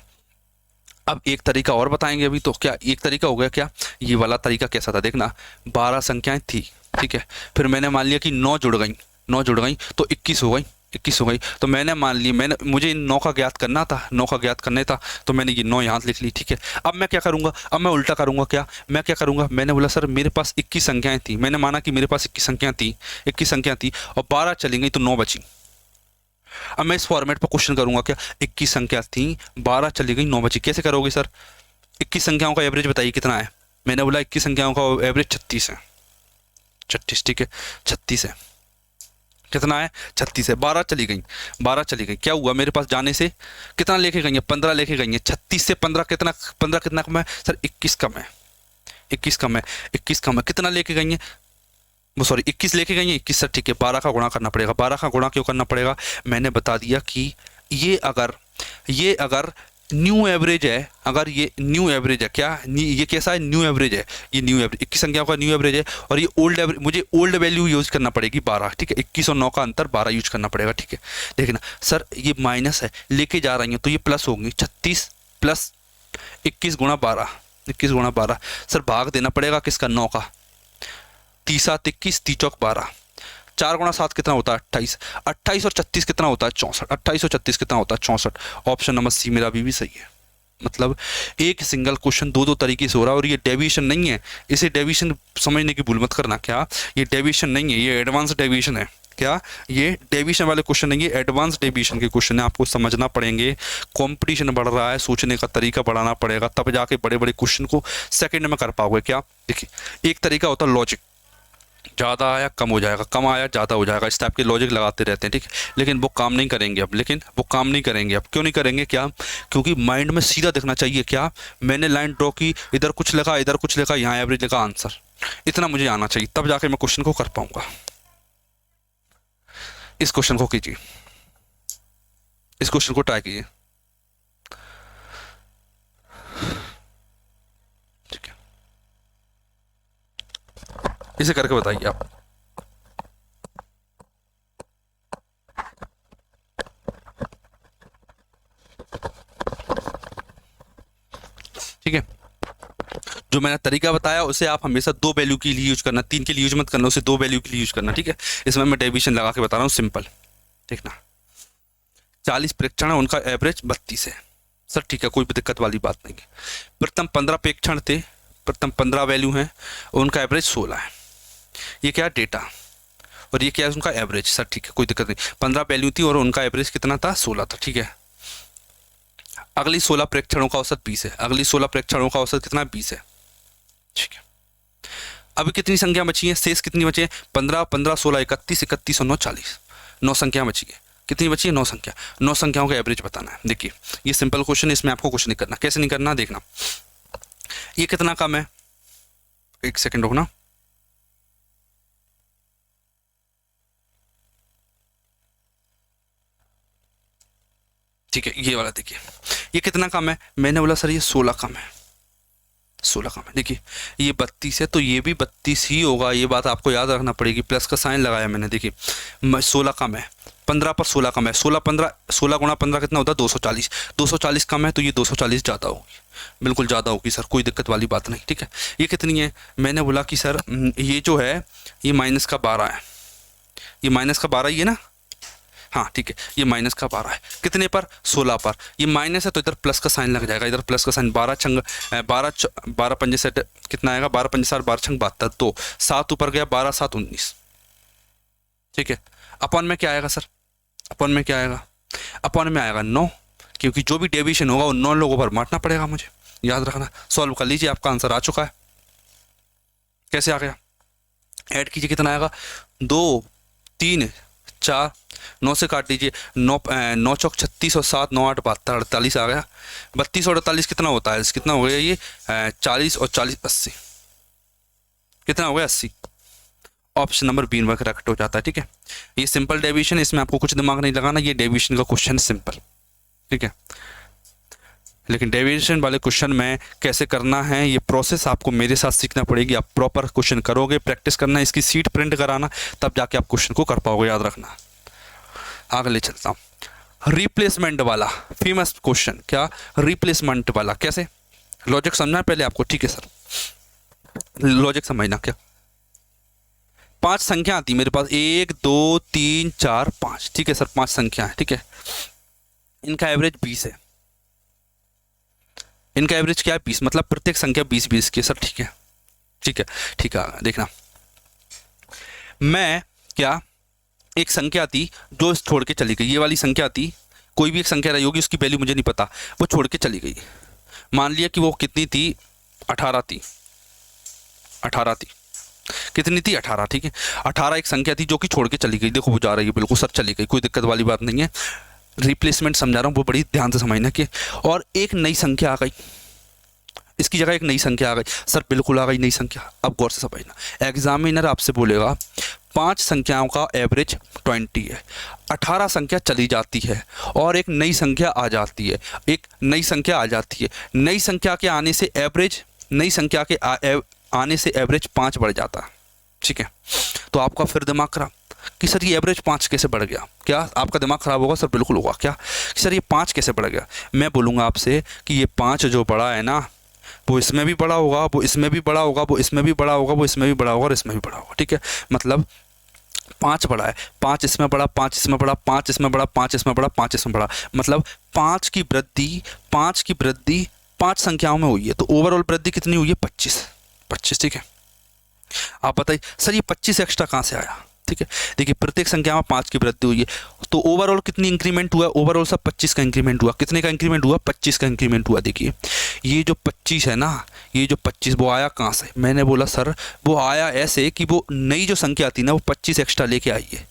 अब एक तरीका और बताएंगे। अभी तो क्या एक तरीका हो गया, क्या ये वाला तरीका कैसा था, देखना 12 संख्याएं थी, ठीक है, फिर मैंने मान लिया कि 9 जुड़ गई, 9 जुड़ गई तो 21 हो गई, 21 हो गई। तो मैंने मान ली, मुझे इन 9 का ज्ञात करना था, 9 का ज्ञात करने था, तो मैंने ये 9 यहाँ लिख ली। ठीक है, अब मैं क्या करूँगा, अब मैं उल्टा करूँगा। क्या मैं क्या करूँगा, मैंने बोला सर मेरे पास 21 संख्याएँ थी, मैंने माना कि मेरे पास 21 संख्या थी, 21 संख्या थी और 12 चली गई तो 9 बची। अब मैं इस फॉर्मेट पर क्वेश्चन करूंगा, क्या 21 संख्या थी, 12 चली गई, 9 बची। कैसे करोगे सर, 21 संख्याओं का एवरेज बताइए कितना है, मैंने बोला 21 संख्याओं का एवरेज 36 है, 36। ठीक है, 36 है, कितना है 36 है, 12 चली गई, 12 चली गई, क्या हुआ मेरे पास जाने से कितना लेके गई है, 15 लेके गई है। 36 से 15 कितना, 15 कितना कम है सर, 21 कम है, 21 कम है, 21 कम है, कितना लेके गई है, वो सॉरी 21 लेके गई है, 21 सर ठीक है, 12 का गुणा करना पड़ेगा। 12 का गुणा क्यों करना पड़ेगा, मैंने बता दिया कि ये अगर न्यू एवरेज है, अगर ये न्यू एवरेज है, क्या ये कैसा है, न्यू एवरेज है, ये न्यू एवरेज 21 संख्याओं का न्यू एवरेज है, और ये ओल्ड एवरेज, मुझे ओल्ड वैल्यू यूज करना पड़ेगी 12, ठीक है, 21 और 9 का अंतर 12 यूज करना पड़ेगा, ठीक है। देखना सर ये माइनस है, लेके जा रही है तो ये प्लस होंगी, 36 प्लस 21 गुणा 12, 21 गुणा 12, सर भाग देना पड़ेगा किसका, 9 का, 30 7 21, 30 चौक 12, 4 गुणा 7 कितना होता है 28, 28 और 36 कितना होता है 64, 28 और 36 कितना होता है 64। ऑप्शन नंबर सी मेरा भी सही है। मतलब एक सिंगल क्वेश्चन दो तरीके से हो रहा है, और ये डेविएशन नहीं है, इसे डेविएशन समझने की भूल मत करना, क्या ये डेविएशन नहीं है, ये एडवांस डेविएशन है, क्या ये डेविएशन वाले क्वेश्चन नहीं है, एडवांस डेविएशन के क्वेश्चन है, आपको समझना पड़ेंगे। कंपटीशन बढ़ रहा है, सोचने का तरीका बढ़ाना पड़ेगा, तब जाके बड़े बड़े क्वेश्चन को सेकंड में कर पाओगे। क्या देखिए, एक तरीका होता है लॉजिक, ज़्यादा आया कम हो जाएगा, कम आया ज़्यादा हो जाएगा, इस टाइप के लॉजिक लगाते रहते हैं, ठीक है, लेकिन वो काम नहीं करेंगे अब, क्यों नहीं करेंगे, क्या, क्योंकि माइंड में सीधा दिखना चाहिए, क्या मैंने लाइन ड्रॉ की, इधर कुछ लिखा, इधर कुछ लिखा, यहाँ एवरेज लिखा, आंसर इतना मुझे आना चाहिए, तब जाके मैं क्वेश्चन को कर पाऊंगा। इस क्वेश्चन को कीजिए, इस क्वेश्चन को ट्राई कीजिए, ठीक है, इसे करके बताइए आप। ठीक है, जो मैंने तरीका बताया उसे आप हमेशा 2 वैल्यू के लिए यूज करना, 3 के लिए यूज मत करना, उसे 2 वैल्यू के लिए यूज करना, ठीक है। इसमें मैं डेविएशन लगा के बता रहा हूँ, सिंपल देखना। 40 प्रेक्षण है, उनका एवरेज 32 है, सर ठीक है, कोई भी दिक्कत वाली बात नहीं है। प्रथम 15 प्रेक्षण थे, प्रथम 15 वैल्यू हैं, उनका एवरेज 16 है, ये क्या डेटा, और ये क्या है उनका एवरेज, सर ठीक है, कोई दिक्कत नहीं। 15 वैल्यू थी और उनका एवरेज कितना था, 16 था, ठीक है। अगली 16 प्रेक्षणों का औसत 20 है, अगली 16 प्रेक्षणों का औसत कितना, 20 है, ठीक है। अभी कितनी संख्या बची है, शेष कितनी बची है, 15 15 16 31 31 और 9 40, 9 संख्या बची है, कितनी बची है, 9 संख्या, 9 संख्याओं का एवरेज बताना है। देखिए ये सिंपल क्वेश्चन है, इसमें आपको कुछ नहीं करना, कैसे नहीं करना देखना। ये कितना कम है, एक सेकंड रुकना, ठीक है, ये वाला देखिए, ये कितना कम है, मैंने बोला सर ये 16 कम है, 16 कम है, देखिए ये 32 है तो ये भी 32 ही होगा, ये बात आपको याद रखना पड़ेगी, प्लस का साइन लगाया मैंने, देखिए 16 कम है, 15 पर 16 कम है, 16 गुणा 15 कितना होता है 240, 240 कम है तो ये 240 ज़्यादा होगी, बिल्कुल ज़्यादा होगी सर, कोई दिक्कत वाली बात नहीं, ठीक है। ये कितनी है, मैंने बोला कि सर ये जो है ये माइनस का 12 है, ये माइनस का 12 ही है ना, हाँ ठीक है, ये माइनस का 12 है, कितने पर, 16 पर, ये माइनस है तो इधर प्लस का साइन लग जाएगा, इधर प्लस का साइन, 12 पंजे से कितना आएगा, 12 पंजे 60, 12 छंग 72, तो 7 ऊपर गया, 12 7 19, ठीक है। अपन में क्या आएगा सर, अपन में क्या आएगा, अपन में आएगा 9, क्योंकि जो भी डेविएशन होगा वो 9 लोगों पर बांटना पड़ेगा मुझे, याद रखना। सॉल्व कर लीजिए, आपका आंसर आ चुका है, कैसे आ गया, ऐड कीजिए, कितना आएगा, 2 3 4, 9 से काट दीजिए, 9 चौक 36 और 7 9 8 72 48 आ गया, 32 और 48 कितना होता है, कितना हो गया ये 40 और 40 80, कितना हो गया 80। ऑप्शन नंबर बी में करेक्ट हो जाता है, ठीक है। ये सिंपल डेविएशन, इसमें आपको कुछ दिमाग नहीं लगाना, ये डेविएशन का क्वेश्चन सिंपल, ठीक है। लेकिन डेविएशन वाले क्वेश्चन में कैसे करना है ये प्रोसेस आपको मेरे साथ सीखना पड़ेगी, आप प्रॉपर क्वेश्चन करोगे, प्रैक्टिस करना, इसकी सीट प्रिंट कराना, तब जाके आप क्वेश्चन को कर पाओगे, याद रखना। आगे ले चलता हूँ, रिप्लेसमेंट वाला फेमस क्वेश्चन, क्या रिप्लेसमेंट वाला, कैसे, लॉजिक समझना पहले आपको, ठीक है सर, लॉजिक समझना। क्या 5 संख्या आती मेरे पास, 1 2 3 4 5, ठीक है सर, 5 संख्या है, ठीक है, इनका एवरेज 20 है, इनका एवरेज क्या है 20, मतलब प्रत्येक संख्या 20 20 की, सर ठीक है, ठीक है, ठीक है। देखना मैं क्या एक संख्या थी जो छोड़ के चली गई, ये वाली संख्या थी, कोई भी एक संख्या रही होगी, उसकी वैल्यू मुझे नहीं पता, वो छोड़ के चली गई, मान लिया कि वो कितनी थी 18 थी, 18 थी, कितनी थी 18, ठीक है, 18 एक संख्या थी जो कि छोड़ के चली गई, देखो वो जा रही है बिल्कुल सर, चली गई, कोई दिक्कत वाली बात नहीं है, रिप्लेसमेंट समझा रहा हूँ, वो बड़ी ध्यान से समझना कि, और एक नई संख्या आ गई, इसकी जगह एक नई संख्या आ गई, सर बिल्कुल आ गई नई संख्या, अब गौर से समझना, एग्जामिनर आपसे बोलेगा 5 संख्याओं का एवरेज 20 है, 18 संख्या चली जाती है और एक नई संख्या आ जाती है, एक नई संख्या आ जाती है, नई संख्या के आने से एवरेज, नई संख्या के आने से एवरेज 5 बढ़ जाता है, ठीक है। तो आपका फिर दिमाग खराब कि सर ये एवरेज 5 कैसे बढ़ गया, क्या आपका दिमाग खराब होगा? सर बिल्कुल होगा। क्या कि सर ये 5 कैसे बढ़ गया? मैं बोलूँगा आपसे कि ये 5 जो बढ़ा है ना, वो इसमें भी बड़ा होगा, वो इसमें भी बड़ा होगा, वो इसमें भी बड़ा होगा, वो इसमें भी बड़ा होगा और इसमें भी बड़ा होगा, ठीक है। मतलब 5 बड़ा है, 5 इसमें बड़ा, 5 इसमें बड़ा, 5 इसमें बड़ा, 5 इसमें बड़ा, 5 इसमें बड़ा, मतलब 5 की वृद्धि 5 संख्याओं में हुई है। तो ओवरऑल वृद्धि कितनी हुई है? 25, ठीक है। आप बताइए सर ये 25 एक्स्ट्रा कहाँ से आया, ठीक है। देखिए प्रत्येक संख्या में 5 की वृद्धि हुई है, तो ओवरऑल कितनी इंक्रीमेंट हुआ? ओवरऑल सब 25 का इंक्रीमेंट हुआ। कितने का इंक्रीमेंट हुआ? 25 का इंक्रीमेंट हुआ। देखिए ये जो 25 है ना, ये जो 25 वो आया कहाँ से? मैंने बोला सर वो आया ऐसे कि वो नई जो संख्या थी ना वो 25 एक्स्ट्रा लेके आई है।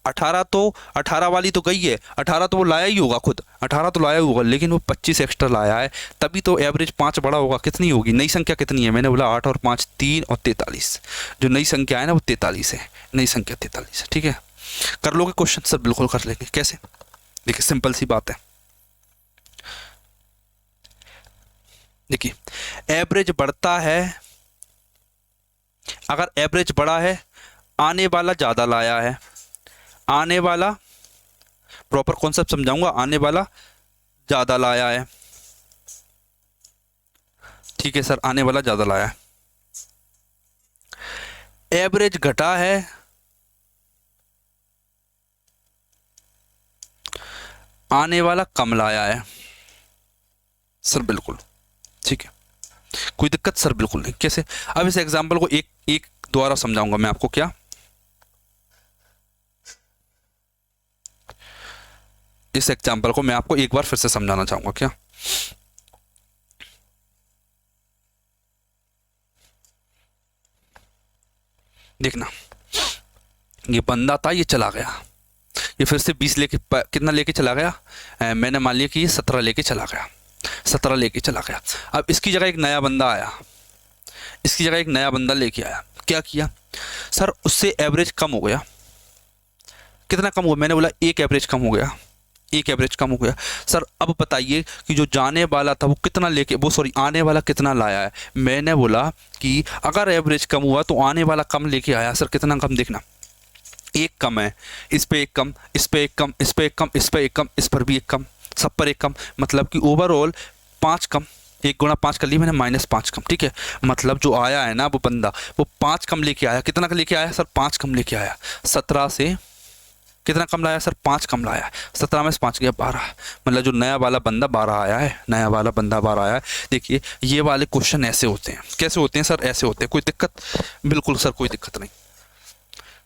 18 वाली तो गई है, 18 तो वो लाया ही होगा, खुद 18 तो लाया होगा, लेकिन वो 25 एक्स्ट्रा लाया है, तभी तो एवरेज 5 बड़ा होगा। कितनी होगी? नई संख्या कितनी है? मैंने बोला 8 और 5 3 और 43। जो नई संख्या है ना वो 43 है, नई संख्या 43 है, ठीक है। कर लोगे क्वेश्चन? सर बिल्कुल कर लेंगे। कैसे? देखिए सिंपल सी बात है। देखिए एवरेज बढ़ता है, अगर एवरेज बड़ा है, आने वाला ज़्यादा लाया है, आने वाला प्रॉपर कॉन्सेप्ट समझाऊंगा, आने वाला ज़्यादा लाया है, ठीक है सर, आने वाला ज़्यादा लाया है। एवरेज घटा है, आने वाला कम लाया है। सर बिल्कुल, ठीक है, कोई दिक्कत? सर बिल्कुल नहीं। कैसे? अब इस एग्जांपल को एक एक द्वारा समझाऊंगा मैं आपको। क्या? इस एग्जांपल को मैं आपको एक बार फिर से समझाना चाहूंगा। क्या? देखना, ये बंदा था, ये चला गया, ये फिर से 20 लेके कितना लेके चला गया? मैंने मान लिया कि ये 17 लेके चला गया, 17 लेके चला गया। अब इसकी जगह एक नया बंदा आया, इसकी जगह एक नया बंदा लेके आया। क्या किया सर? उससे एवरेज कम हो गया। कितना कम हुआ? मैंने बोला एक एवरेज कम हो गया, एक एवरेज कम हो गया। सर अब बताइए कि जो जाने वाला था वो कितना लेके, वो सॉरी आने वाला कितना लाया है? मैंने बोला कि अगर एवरेज कम हुआ तो आने वाला कम लेके आया। सर कितना कम? देखना एक कम है, इस पे एक कम, इस पे एक कम, इस पे एक कम, इस पे एक कम, इस पर भी एक कम, सब पर एक कम, मतलब कि ओवरऑल 5 कम। 1 गुणा 5 कर लिया मैंने, -5 कम, ठीक है। मतलब जो आया है ना वो बंदा, वो 5 कम लेके आया। कितना का लेके आया? सर 5 कम लेके आया। 17 से कितना कम लाया? सर 5 कम लाया। 17 में से 5 गया 12, मतलब जो नया वाला बंदा 12 आया है, नया वाला बंदा 12 आया है। देखिए ये वाले क्वेश्चन ऐसे होते हैं। कैसे होते हैं सर? ऐसे होते हैं। कोई दिक्कत? बिल्कुल सर कोई दिक्कत नहीं,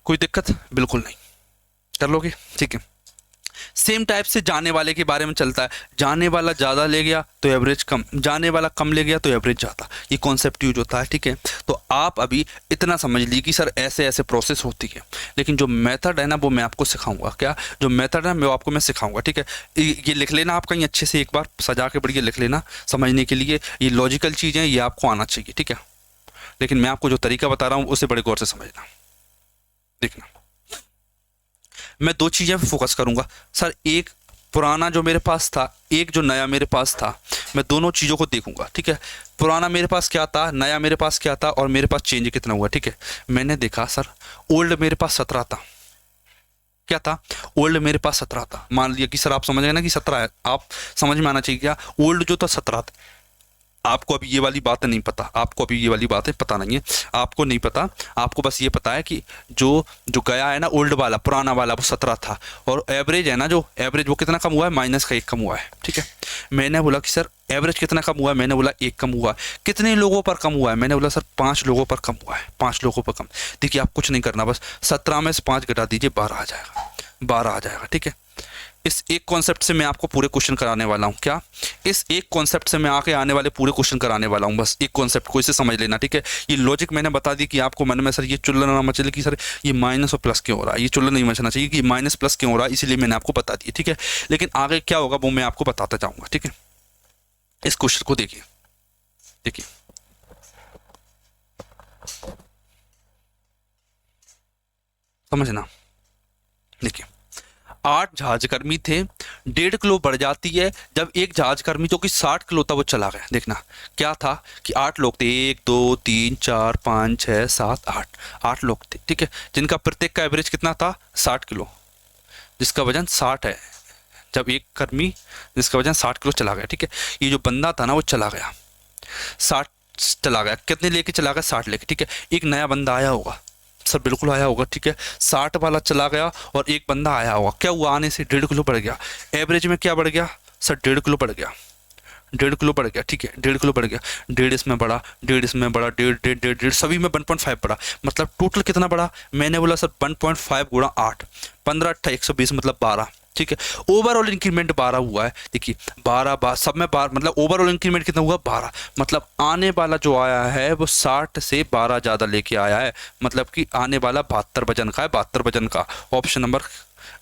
कोई दिक्कत बिल्कुल नहीं, कर लोगे, ठीक है। सेम टाइप से जाने वाले के बारे में चलता है। जाने वाला ज़्यादा ले गया तो एवरेज कम, जाने वाला कम ले गया तो एवरेज ज़्यादा। ये कॉन्सेप्ट यूज होता है, ठीक है। तो आप अभी इतना समझ लीजिए कि सर ऐसे ऐसे प्रोसेस होती है, लेकिन जो मेथड है ना वो मैं आपको सिखाऊंगा। क्या? जो मेथड है वो आपको मैं सिखाऊंगा, ठीक है। ये लिख लेना आप कहीं अच्छे से, एक बार सजा के बढ़िया लिख लेना समझने के लिए। ये लॉजिकल चीज़ें, ये आपको आना चाहिए, ठीक है। लेकिन मैं आपको जो तरीका बता रहा हूँ उसे बड़े गौर से समझना। देखना मैं 2 चीज़ें पे फोकस करूंगा सर, एक पुराना जो मेरे पास था, एक जो नया मेरे पास था। मैं दोनों चीज़ों को देखूंगा, ठीक है। पुराना मेरे पास क्या था, नया मेरे पास क्या था, और मेरे पास चेंज कितना हुआ, ठीक है। मैंने देखा सर ओल्ड मेरे पास 17 था। क्या था? ओल्ड मेरे पास 17 था। मान लिया कि सर आप समझ गए ना कि 17 है, आप समझ में आना चाहिए क्या? ओल्ड जो था 17 था। आपको अभी ये वाली बातें नहीं पता, आपको अभी ये वाली बातें पता नहीं है, आपको नहीं पता। आपको बस ये पता है कि जो जो गया है ना ओल्ड वाला, पुराना वाला, वो 17 था। और एवरेज है ना, जो एवरेज वो कितना कम हुआ है? -1 कम हुआ है, ठीक है। मैंने बोला कि सर एवरेज कितना कम हुआ है? मैंने बोला 1 कम हुआ है। कितने लोगों पर कम हुआ है? मैंने बोला सर 5 लोगों पर कम हुआ है, 5 लोगों पर कम। देखिए आप कुछ नहीं करना, बस 17 में से 5 घटा दीजिए, 12 आ जाएगा, 12 आ जाएगा, ठीक है। इस एक कॉन्सेप्ट से मैं आपको पूरे क्वेश्चन कराने वाला हूँ। क्या? इस एक कॉन्सेप्ट से मैं आके आने वाले पूरे क्वेश्चन कराने वाला हूँ। बस एक कॉन्सेप्ट को इसे समझ लेना, ठीक है। ये लॉजिक मैंने बता दी कि आपको मन में सर ये चुल्ला ना मचले कि सर ये माइनस और प्लस क्यों हो रहा है, ये चुल्ला नहीं मचना चाहिए कि माइनस प्लस क्यों हो रहा है, इसीलिए मैंने आपको बता दिया, ठीक है। लेकिन आगे क्या होगा वो मैं आपको बताता जाऊँगा, ठीक है। इस क्वेश्चन को देखिए, देखिए समझना। देखिए 8 जहाज कर्मी थे, 1.5 किलो बढ़ जाती है जब एक जहाज कर्मी जो कि 60 किलो था वो चला गया। देखना क्या था कि 8 लोग थे, 1 2 3 4 5 6 7 8, 8 लोग थे, ठीक है, जिनका प्रत्येक का एवरेज कितना था 60 किलो, जिसका वजन 60 है। जब एक कर्मी जिसका वजन 60 किलो चला गया, ठीक है, ये जो बंदा था ना वो चला गया 60, चला गया कितने लेके चला गया 60 लेके, ठीक है। एक नया बंदा आया होगा सर, बिल्कुल आया होगा, ठीक है, 60 वाला चला गया और एक बंदा आया होगा, क्या हुआ, आने से 1.5 किलो बढ़ गया, एवरेज में क्या बढ़ गया सर 1.5 किलो बढ़ गया, 1.5 किलो बढ़ गया, ठीक है, 1.5 किलो बढ़ गया, 1.5 इसमें बढ़ा, 1.5 इसमें बढ़ा, 1.5 सभी में 1.5 बढ़ा, मतलब टोटल कितना बढ़ा, मैंने बोला सर 1.5 गुणा 8, 15 8 120 मतलब 12, ठीक है। ओवरऑल इंक्रीमेंट 12 हुआ है, देखिए 12 सब में 12 मतलब ओवरऑल इंक्रीमेंट कितना हुआ 12, मतलब आने वाला जो आया है वो 60 से 12 ज़्यादा लेके आया है, मतलब कि आने वाला 72 वजन का है, 72 वजन का। ऑप्शन नंबर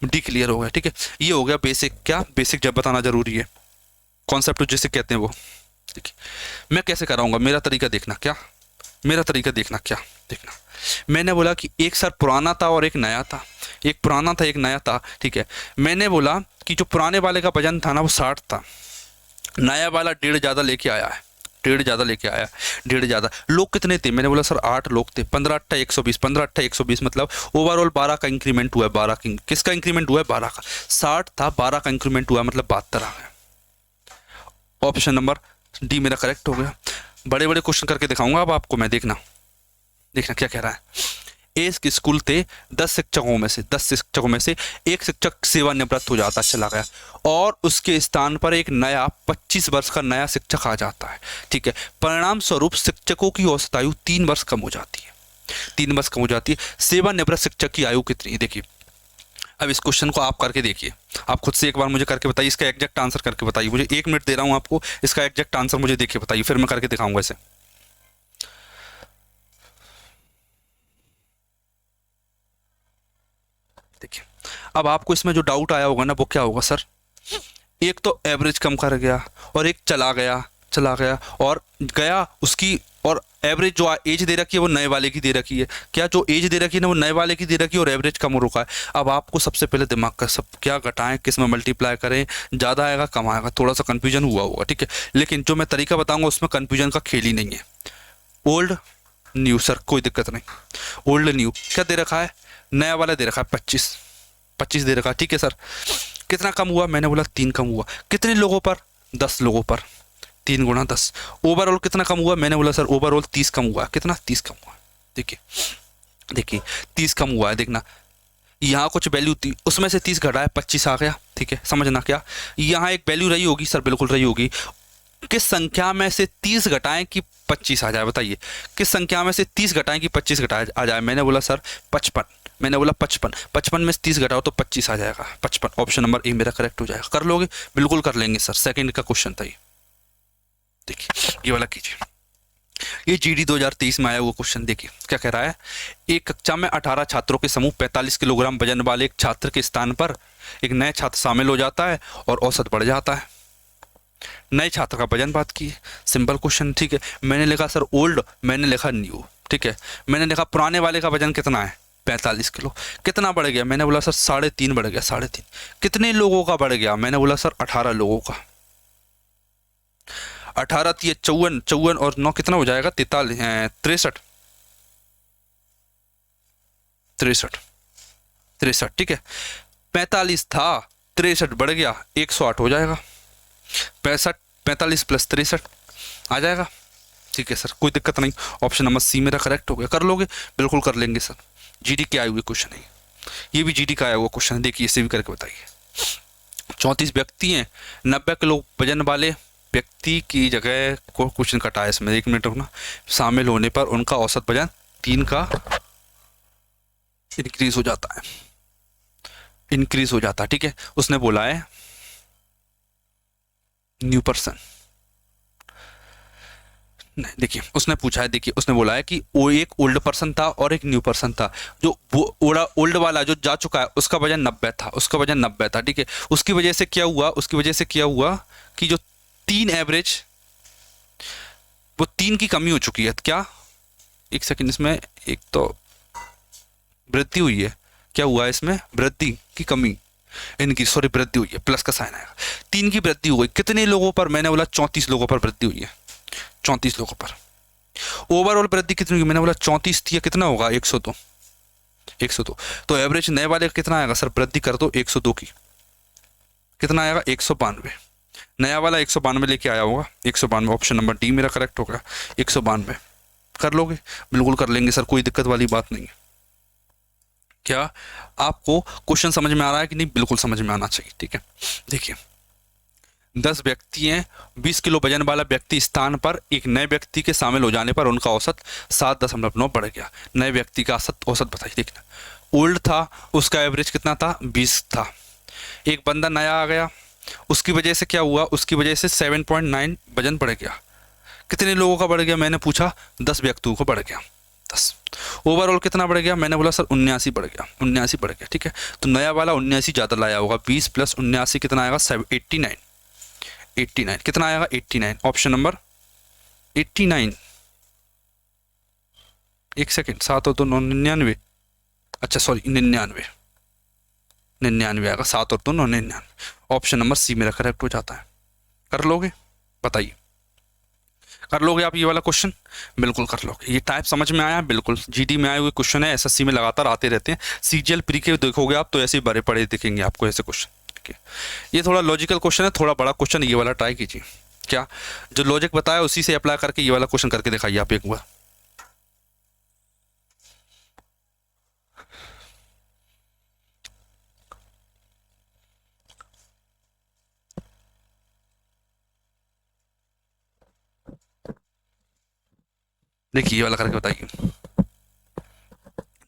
डी क्लियर हो गया, ठीक है। ये हो गया बेसिक, क्या बेसिक जब बताना जरूरी है, कॉन्सेप्ट जिसे कहते हैं वो। देखिए मैं कैसे कराऊंगा, मेरा तरीका देखना, क्या मेरा तरीका देखना, क्या देखना, मैंने बोला कि एक सर पुराना था और एक नया था, एक पुराना था एक नया था, ठीक है। मैंने बोला कि जो पुराने वाले का वजन था ना वो 60 था, नया वाला 1.5 ज़्यादा लेके आया है, 1.5 ज़्यादा लेके आया, 1.5 ज़्यादा। लोग कितने थे, मैंने बोला सर 8 लोग थे, 15 8 120, 15 8 120 मतलब ओवरऑल 12 का इंक्रीमेंट हुआ है, 12 की किसका इंक्रीमेंट हुआ है 12 का, 60 था 12 का इंक्रीमेंट हुआ मतलब 72 आ गया। ऑप्शन नंबर डी मेरा करेक्ट हो गया। बड़े बड़े क्वेश्चन करके दिखाऊंगा अब आपको मैं, देखना देखना क्या कह रहा है। एक स्कूल थे, 10 शिक्षकों में से 10 शिक्षकों में से एक शिक्षक सेवानिवृत्त हो जाता चला गया और उसके स्थान पर एक नया 25 वर्ष का नया शिक्षक आ जाता है, ठीक है। परिणाम स्वरूप शिक्षकों की औसत आयु 3 वर्ष कम हो जाती है, 3 वर्ष कम हो जाती है। सेवानिवृत्त शिक्षक की आयु कितनी है, देखिए अब इस क्वेश्चन को आप करके देखिए, आप खुद से एक बार मुझे करके बताइए, इसका एग्जैक्ट आंसर करके बताइए, मुझे 1 मिनट दे रहा हूँ आपको, इसका एग्जैक्ट आंसर मुझे देखिए बताइए, फिर मैं करके दिखाऊंगा इसे। देखिए अब आपको इसमें जो डाउट आया होगा ना वो क्या होगा सर, एक तो एवरेज कम कर गया और एक चला गया और गया उसकी, और एवरेज जो एज दे रखी है वो नए वाले की दे रखी है, क्या जो एज दे रखी है ना वो नए वाले की दे रखी है और एवरेज कम हो रुका है। अब आपको सबसे पहले दिमाग का सब क्या घटाएं, किस में मल्टीप्लाई करें, ज़्यादा आएगा कम आएगा, थोड़ा सा कन्फ्यूजन हुआ होगा, ठीक है। लेकिन जो मैं तरीका बताऊंगा उसमें कन्फ्यूजन का खेल ही नहीं है। ओल्ड न्यू सर कोई दिक्कत नहीं, ओल्ड न्यू क्या दे रखा है, नया वाला दे रखा है 25 दे रखा है, ठीक है सर। कितना कम हुआ, मैंने बोला 3 कम हुआ, कितने लोगों पर 10 लोगों पर, 3 गुणा 10। ओवरऑल कितना कम हुआ, मैंने बोला सर ओवरऑल 30 कम हुआ, कितना 30 कम हुआ, देखिए देखिए 30 कम हुआ है, देखना यहाँ कुछ वैल्यू थी उसमें से 30 घटा है 25 आ गया, ठीक है। समझना क्या, यहाँ एक वैल्यू रही होगी सर, बिल्कुल रही होगी, किस संख्या में से 30 घटाएं कि 25 आ जाए, बताइए किस संख्या में से 30 घटाएं कि 25 घटाए आ जाए। मैंने बोला सर 55, मैंने बोला 55 में से 30 घटाओ तो 25 आ जाएगा 55, ऑप्शन नंबर ए मेरा करेक्ट हो जाएगा। कर लोगे, बिल्कुल कर लेंगे सर, सेकंड का क्वेश्चन था ये, देखिए ये वाला कीजिए, ये जीडी 2023 में आया हुआ क्वेश्चन, देखिए क्या कह रहा है। एक कक्षा में 18 छात्रों के समूह 45 किलोग्राम वजन वाले एक छात्र के स्थान पर एक नए छात्र शामिल हो जाता है और औसत बढ़ जाता है। नए छात्र का वजन बात की, सिंपल क्वेश्चन, ठीक है। मैंने लिखा सर ओल्ड, मैंने लिखा न्यू, ठीक है। मैंने लिखा पुराने वाले का वजन कितना है 45 किलो, कितना बढ़ गया, मैंने बोला सर 3.5 बढ़ गया, 3.5। कितने लोगों का बढ़ गया, मैंने बोला सर 18 लोगों का, 18 3 54, 54 और 9 कितना हो जाएगा 43, 63, ठीक है। 45 था 63 बढ़ गया 108 हो जाएगा, 45 प्लस 63 आ जाएगा, ठीक है सर कोई दिक्कत नहीं। ऑप्शन नंबर सी मेरा करेक्ट हो गया। कर लोगे, बिल्कुल कर लेंगे सर, जीडी के आए हुए क्वेश्चन है, ये भी जीडी का आया हुआ क्वेश्चन है, देखिए इसे भी करके बताइए। 34 व्यक्ति हैं, 90 किलो वजन वाले व्यक्ति की जगह को क्वेश्चन कटा है इसमें, 1 मिनट रुकना। शामिल होने पर उनका औसत वजन 3 का इंक्रीज हो जाता है, इंक्रीज हो जाता है, ठीक है। उसने बोला है न्यू पर्सन, नहीं देखिए उसने पूछा है, देखिए उसने बोला है कि वो एक ओल्ड पर्सन था और एक न्यू पर्सन था, जो वो ओल्ड वाला जो जा चुका है उसका वजन 90 था, उसका वजन 90 था, ठीक है। उसकी वजह से क्या हुआ, उसकी वजह से क्या हुआ कि जो 3 एवरेज, वो 3 की कमी हो चुकी है, क्या 1 सेकंड, इसमें एक तो वृद्धि हुई है, क्या हुआ है इसमें, वृद्धि की कमी, इनकी सॉरी वृद्धि हुई है, प्लस का साइन आएगा। 3 की वृद्धि हुई, कितने लोगों पर, मैंने बोला 34 लोगों पर वृद्धि हुई है, 34 लोगों पर। ओवरऑल वृद्धि कितनी हुई, मैंने बोला 34 थी, कितना होगा 102, 102। तो एवरेज नए वाले का कितना आएगा सर, वृद्धि कर दो 102 की, कितना आएगा 192। नया वाला 192 लेके आया होगा, 192, ऑप्शन नंबर डी मेरा करेक्ट होगा, 192। कर लोगे, बिल्कुल कर लेंगे सर, कोई दिक्कत वाली बात नहीं है। क्या आपको क्वेश्चन समझ में आ रहा है कि नहीं, बिल्कुल समझ में आना चाहिए, ठीक है। देखिए 10 व्यक्ति हैं, 20 किलो वजन वाला व्यक्ति स्थान पर एक नए व्यक्ति के शामिल हो जाने पर उनका औसत 7.9 बढ़ गया। नए व्यक्ति का औसत बताइए। देखना ओल्ड था, उसका एवरेज कितना था, 20 था। एक बंदा नया आ गया, उसकी वजह से क्या हुआ, उसकी वजह से 7.9 वजन बढ़ गया। कितने लोगों का बढ़ गया, मैंने पूछा 10 व्यक्तियों को बढ़ गया, 10। ओवरऑल कितना बढ़ गया, मैंने बोला सर 79 बढ़ गया, 79 बढ़ गया, ठीक है। तो नया वाला 79 ज़्यादा लाया होगा, 20 + 79 कितना आएगा, 89, 89 कितना आएगा, 89, ऑप्शन नंबर 89। एक सेकेंड, 7 और 2 9 99, अच्छा सॉरी 99, 99 आएगा, 7 और 2 9 99, ऑप्शन नंबर सी मेरा करेक्ट हो जाता है। कर लोगे, बताइए कर लोगे आप ये वाला क्वेश्चन, बिल्कुल कर लोगे। ये टाइप समझ में आया, बिल्कुल जीडी में आए हुए क्वेश्चन है, एसएससी में लगातार आते रहते हैं। सीजीएल प्री के देखोगे आप तो ऐसे ही बड़े पड़े दिखेंगे आपको ऐसे क्वेश्चन, ठीक है। ये थोड़ा लॉजिकल क्वेश्चन है, थोड़ा बड़ा क्वेश्चन, ये वाला ट्राई कीजिए। क्या जो लॉजिक बताया उसी से अप्लाई करके ये वाला क्वेश्चन करके दिखाइए आप एक बार। देखिए ये वाला करके बताइए।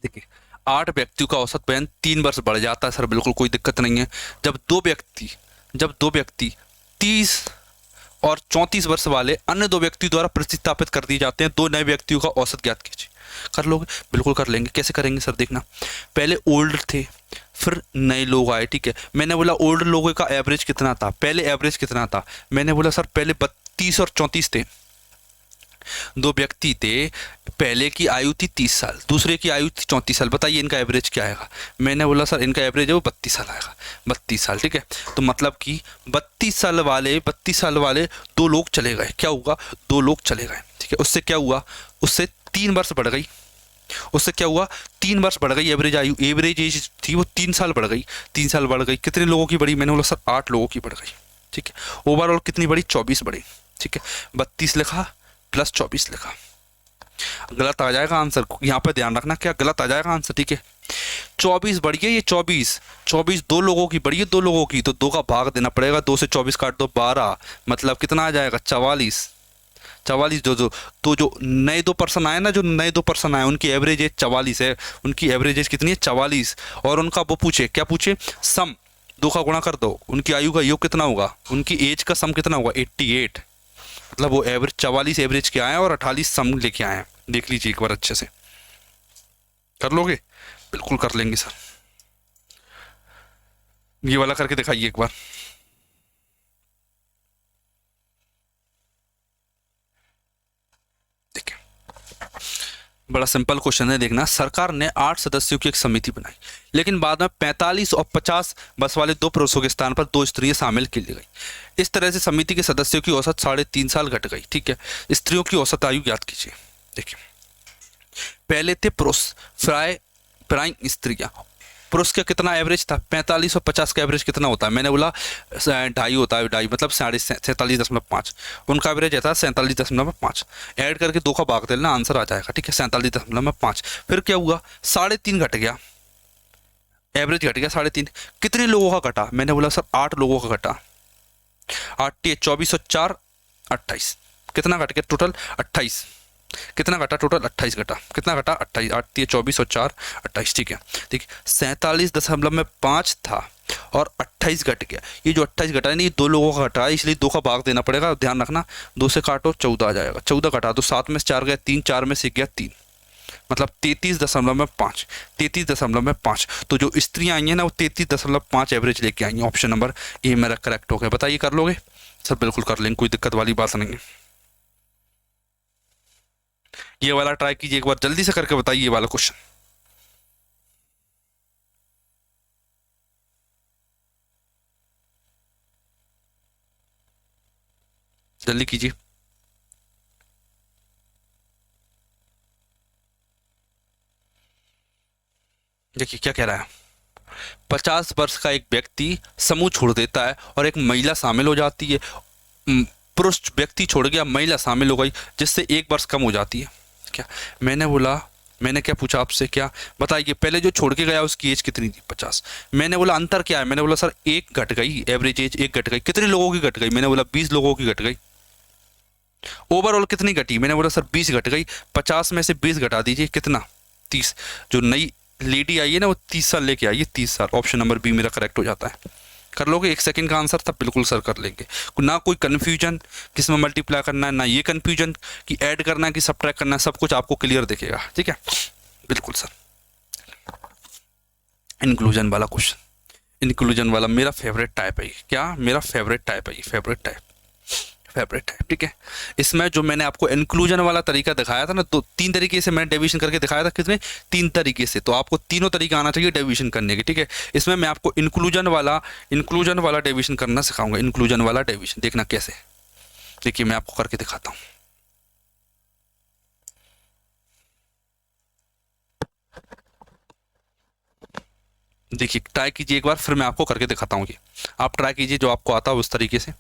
देखिए 8 व्यक्तियों का औसत वजन 3 वर्ष बढ़ जाता है सर, बिल्कुल कोई दिक्कत नहीं है। जब दो व्यक्ति 30 और 34 वर्ष वाले अन्य 2 व्यक्ति द्वारा प्रतिस्थापित कर दिए जाते हैं, 2 नए व्यक्तियों का औसत ज्ञात कीजिए। कर लोगे, बिल्कुल कर लेंगे। कैसे करेंगे सर, देखना पहले ओल्ड थे फिर नए लोग आए, ठीक है। मैंने बोला ओल्ड लोगों का एवरेज कितना था, पहले एवरेज कितना था, मैंने बोला सर पहले 32 और 34 थे। 2 व्यक्ति थे, पहले की आयु थी 30 साल, दूसरे की आयु थी 34 साल। बताइए इनका एवरेज क्या आएगा, मैंने बोला सर इनका एवरेज है वो 32 साल आएगा, 32 साल, ठीक है। तो मतलब कि 32 साल वाले 2 लोग चले गए, क्या होगा, 2 लोग चले गए, ठीक है। उससे क्या हुआ, उससे 3 वर्ष बढ़ गई, उससे क्या हुआ 3 वर्ष बढ़ गई एवरेज आयु, एवरेज एज थी वो 3 साल बढ़ गई, 3 साल बढ़ गई। कितने लोगों की बढ़ी, मैंने बोला सर 8 लोगों की बढ़ गई, ठीक है। ओवरऑल कितनी बढ़ी, 24 बढ़ी, ठीक है। 32 लिखा प्लस 24 लिखा, गलत आ जाएगा आंसर, यहाँ पे ध्यान रखना क्या गलत आ जाएगा आंसर, ठीक है। 24 बढ़ी है, ये 24 2 लोगों की बढ़ी है, 2 लोगों की, तो 2 का भाग देना पड़ेगा, 2 से 24 काट दो 12, मतलब कितना आ जाएगा 44। तो जो नए 2 पर्सन आए ना, जो नए 2 पर्सन आए उनकी एवरेज एज 44 है, उनकी एवरेज एज कितनी है 44। और उनका वो पूछे, क्या पूछे, सम 2 का गुणा कर दो, उनकी आयु का योग कितना होगा, उनकी एज का सम कितना होगा 88, मतलब वो एवरेज 44 एवरेज के आए हैं और 48 सम लेके आए हैं। देख लीजिए एक बार अच्छे से, कर लोगे, बिल्कुल कर लेंगे सर। ये वाला करके दिखाइए एक बार। देखिए बड़ा सिंपल क्वेश्चन है, देखना सरकार ने 8 सदस्यों की एक समिति बनाई, लेकिन बाद में 45 और 50 वर्ष वाले 2 पुरुषों के स्थान पर 2 स्त्रियां शामिल की गई। इस तरह से समिति के सदस्यों की औसत 3.5 साल घट गई, ठीक है। स्त्रियों की औसत आयु ज्ञात कीजिए। देखिए पहले थे पुरुष, प्राइम स्त्रियां। पुरुष का कितना एवरेज था, 45 और 50 का एवरेज कितना होता है, मैंने बोला 2.5 होता है, 2.5 मतलब 47.5। उनका एवरेज था 47.5, ऐड करके 2 का भाग देना आंसर आ जाएगा, ठीक है। 47.5, फिर क्या हुआ 3.5 घट गया, एवरेज घट गया 3.5। कितने लोगों का घटा, मैंने बोला सर 8 लोगों का घटा, 8 24 और 4 28, कितना घट गया टोटल 28, कितना घटा टोटल 28 घटा, कितना घटा 28, 8 24 और 4 28, ठीक है। ठीक 47.5 था और 28 घट गया, ये जो 28 घटा है ना ये 2 लोगों का घटा है, इसलिए 2 का भाग देना पड़ेगा, ध्यान रखना। 2 से काटो 14 आ जाएगा, 14 घटा दो, 7 में से 4 गया 3, 4 में से गया 3, मतलब 33.5, 33.5। तो जो स्त्रियां आई हैं ना वो 33.5 एवरेज लेके आई हैं। ऑप्शन नंबर ए मेरा करेक्ट हो गया। बताइए कर लोगे सर, बिल्कुल कर लेंगे, कोई दिक्कत वाली बात नहीं है। ये वाला ट्राई कीजिए एक बार, जल्दी से करके बताइए ये वाला क्वेश्चन। जल्दी कीजिए। देखिए क्या कह रहा है, 50 वर्ष का एक व्यक्ति समूह छोड़ देता है और एक महिला शामिल हो जाती है। पुरुष व्यक्ति छोड़ गया, महिला शामिल हो गई, जिससे 1 वर्ष कम हो जाती है। क्या मैंने बोला, मैंने क्या पूछा आपसे, क्या बताइए, पहले जो छोड़ के गया उसकी एज कितनी थी, 50। मैंने बोला अंतर क्या है, मैंने बोला सर एक घट गई, एवरेज एज एक घट गई। कितने लोगों की घट गई, मैंने बोला 20 लोगों की घट गई। ओवरऑल कितनी घटी, मैंने बोला सर 20 घट गई। 50 में से 20 घटा दीजिए, कितना, 30। जो नई लेडी आई है ना वो 30 साल लेके आई है, 30 साल। ऑप्शन नंबर बी मेरा करेक्ट हो जाता है। कर लोगे, 1 सेकंड का आंसर था, बिल्कुल सर कर लेंगे। ना कोई कन्फ्यूजन किस में मल्टीप्लाई करना है, ना ये कन्फ्यूजन कि ऐड करना है कि सब्ट्रैक्ट करना है, सब कुछ आपको क्लियर दिखेगा। ठीक है, बिल्कुल सर। इंक्लूजन वाला क्वेश्चन, इंक्लूजन वाला मेरा फेवरेट टाइप है। क्या मेरा फेवरेट टाइप है, फेवरेट टाइप, फेवरेट टाइप। ठीक है, इसमें जो मैंने आपको इंक्लूजन वाला तरीका दिखाया था ना, तो 3 तरीके से मैंने डेविएशन करके दिखाया था। कितने, 3 तरीके से। तो आपको तीनों तरीका आना चाहिए डेविएशन करने के। ठीक है, इसमें मैं आपको इंक्लूजन वाला डेविएशन करना सिखाऊंगा। इंक्लूजन वाला डेविएशन देखना कैसे, देखिए मैं आपको करके दिखाता हूँ। देखिए ट्राई कीजिए एक बार, फिर मैं आपको करके दिखाता हूँ। ये आप ट्राई कीजिए, जो आपको आता है उस तरीके से।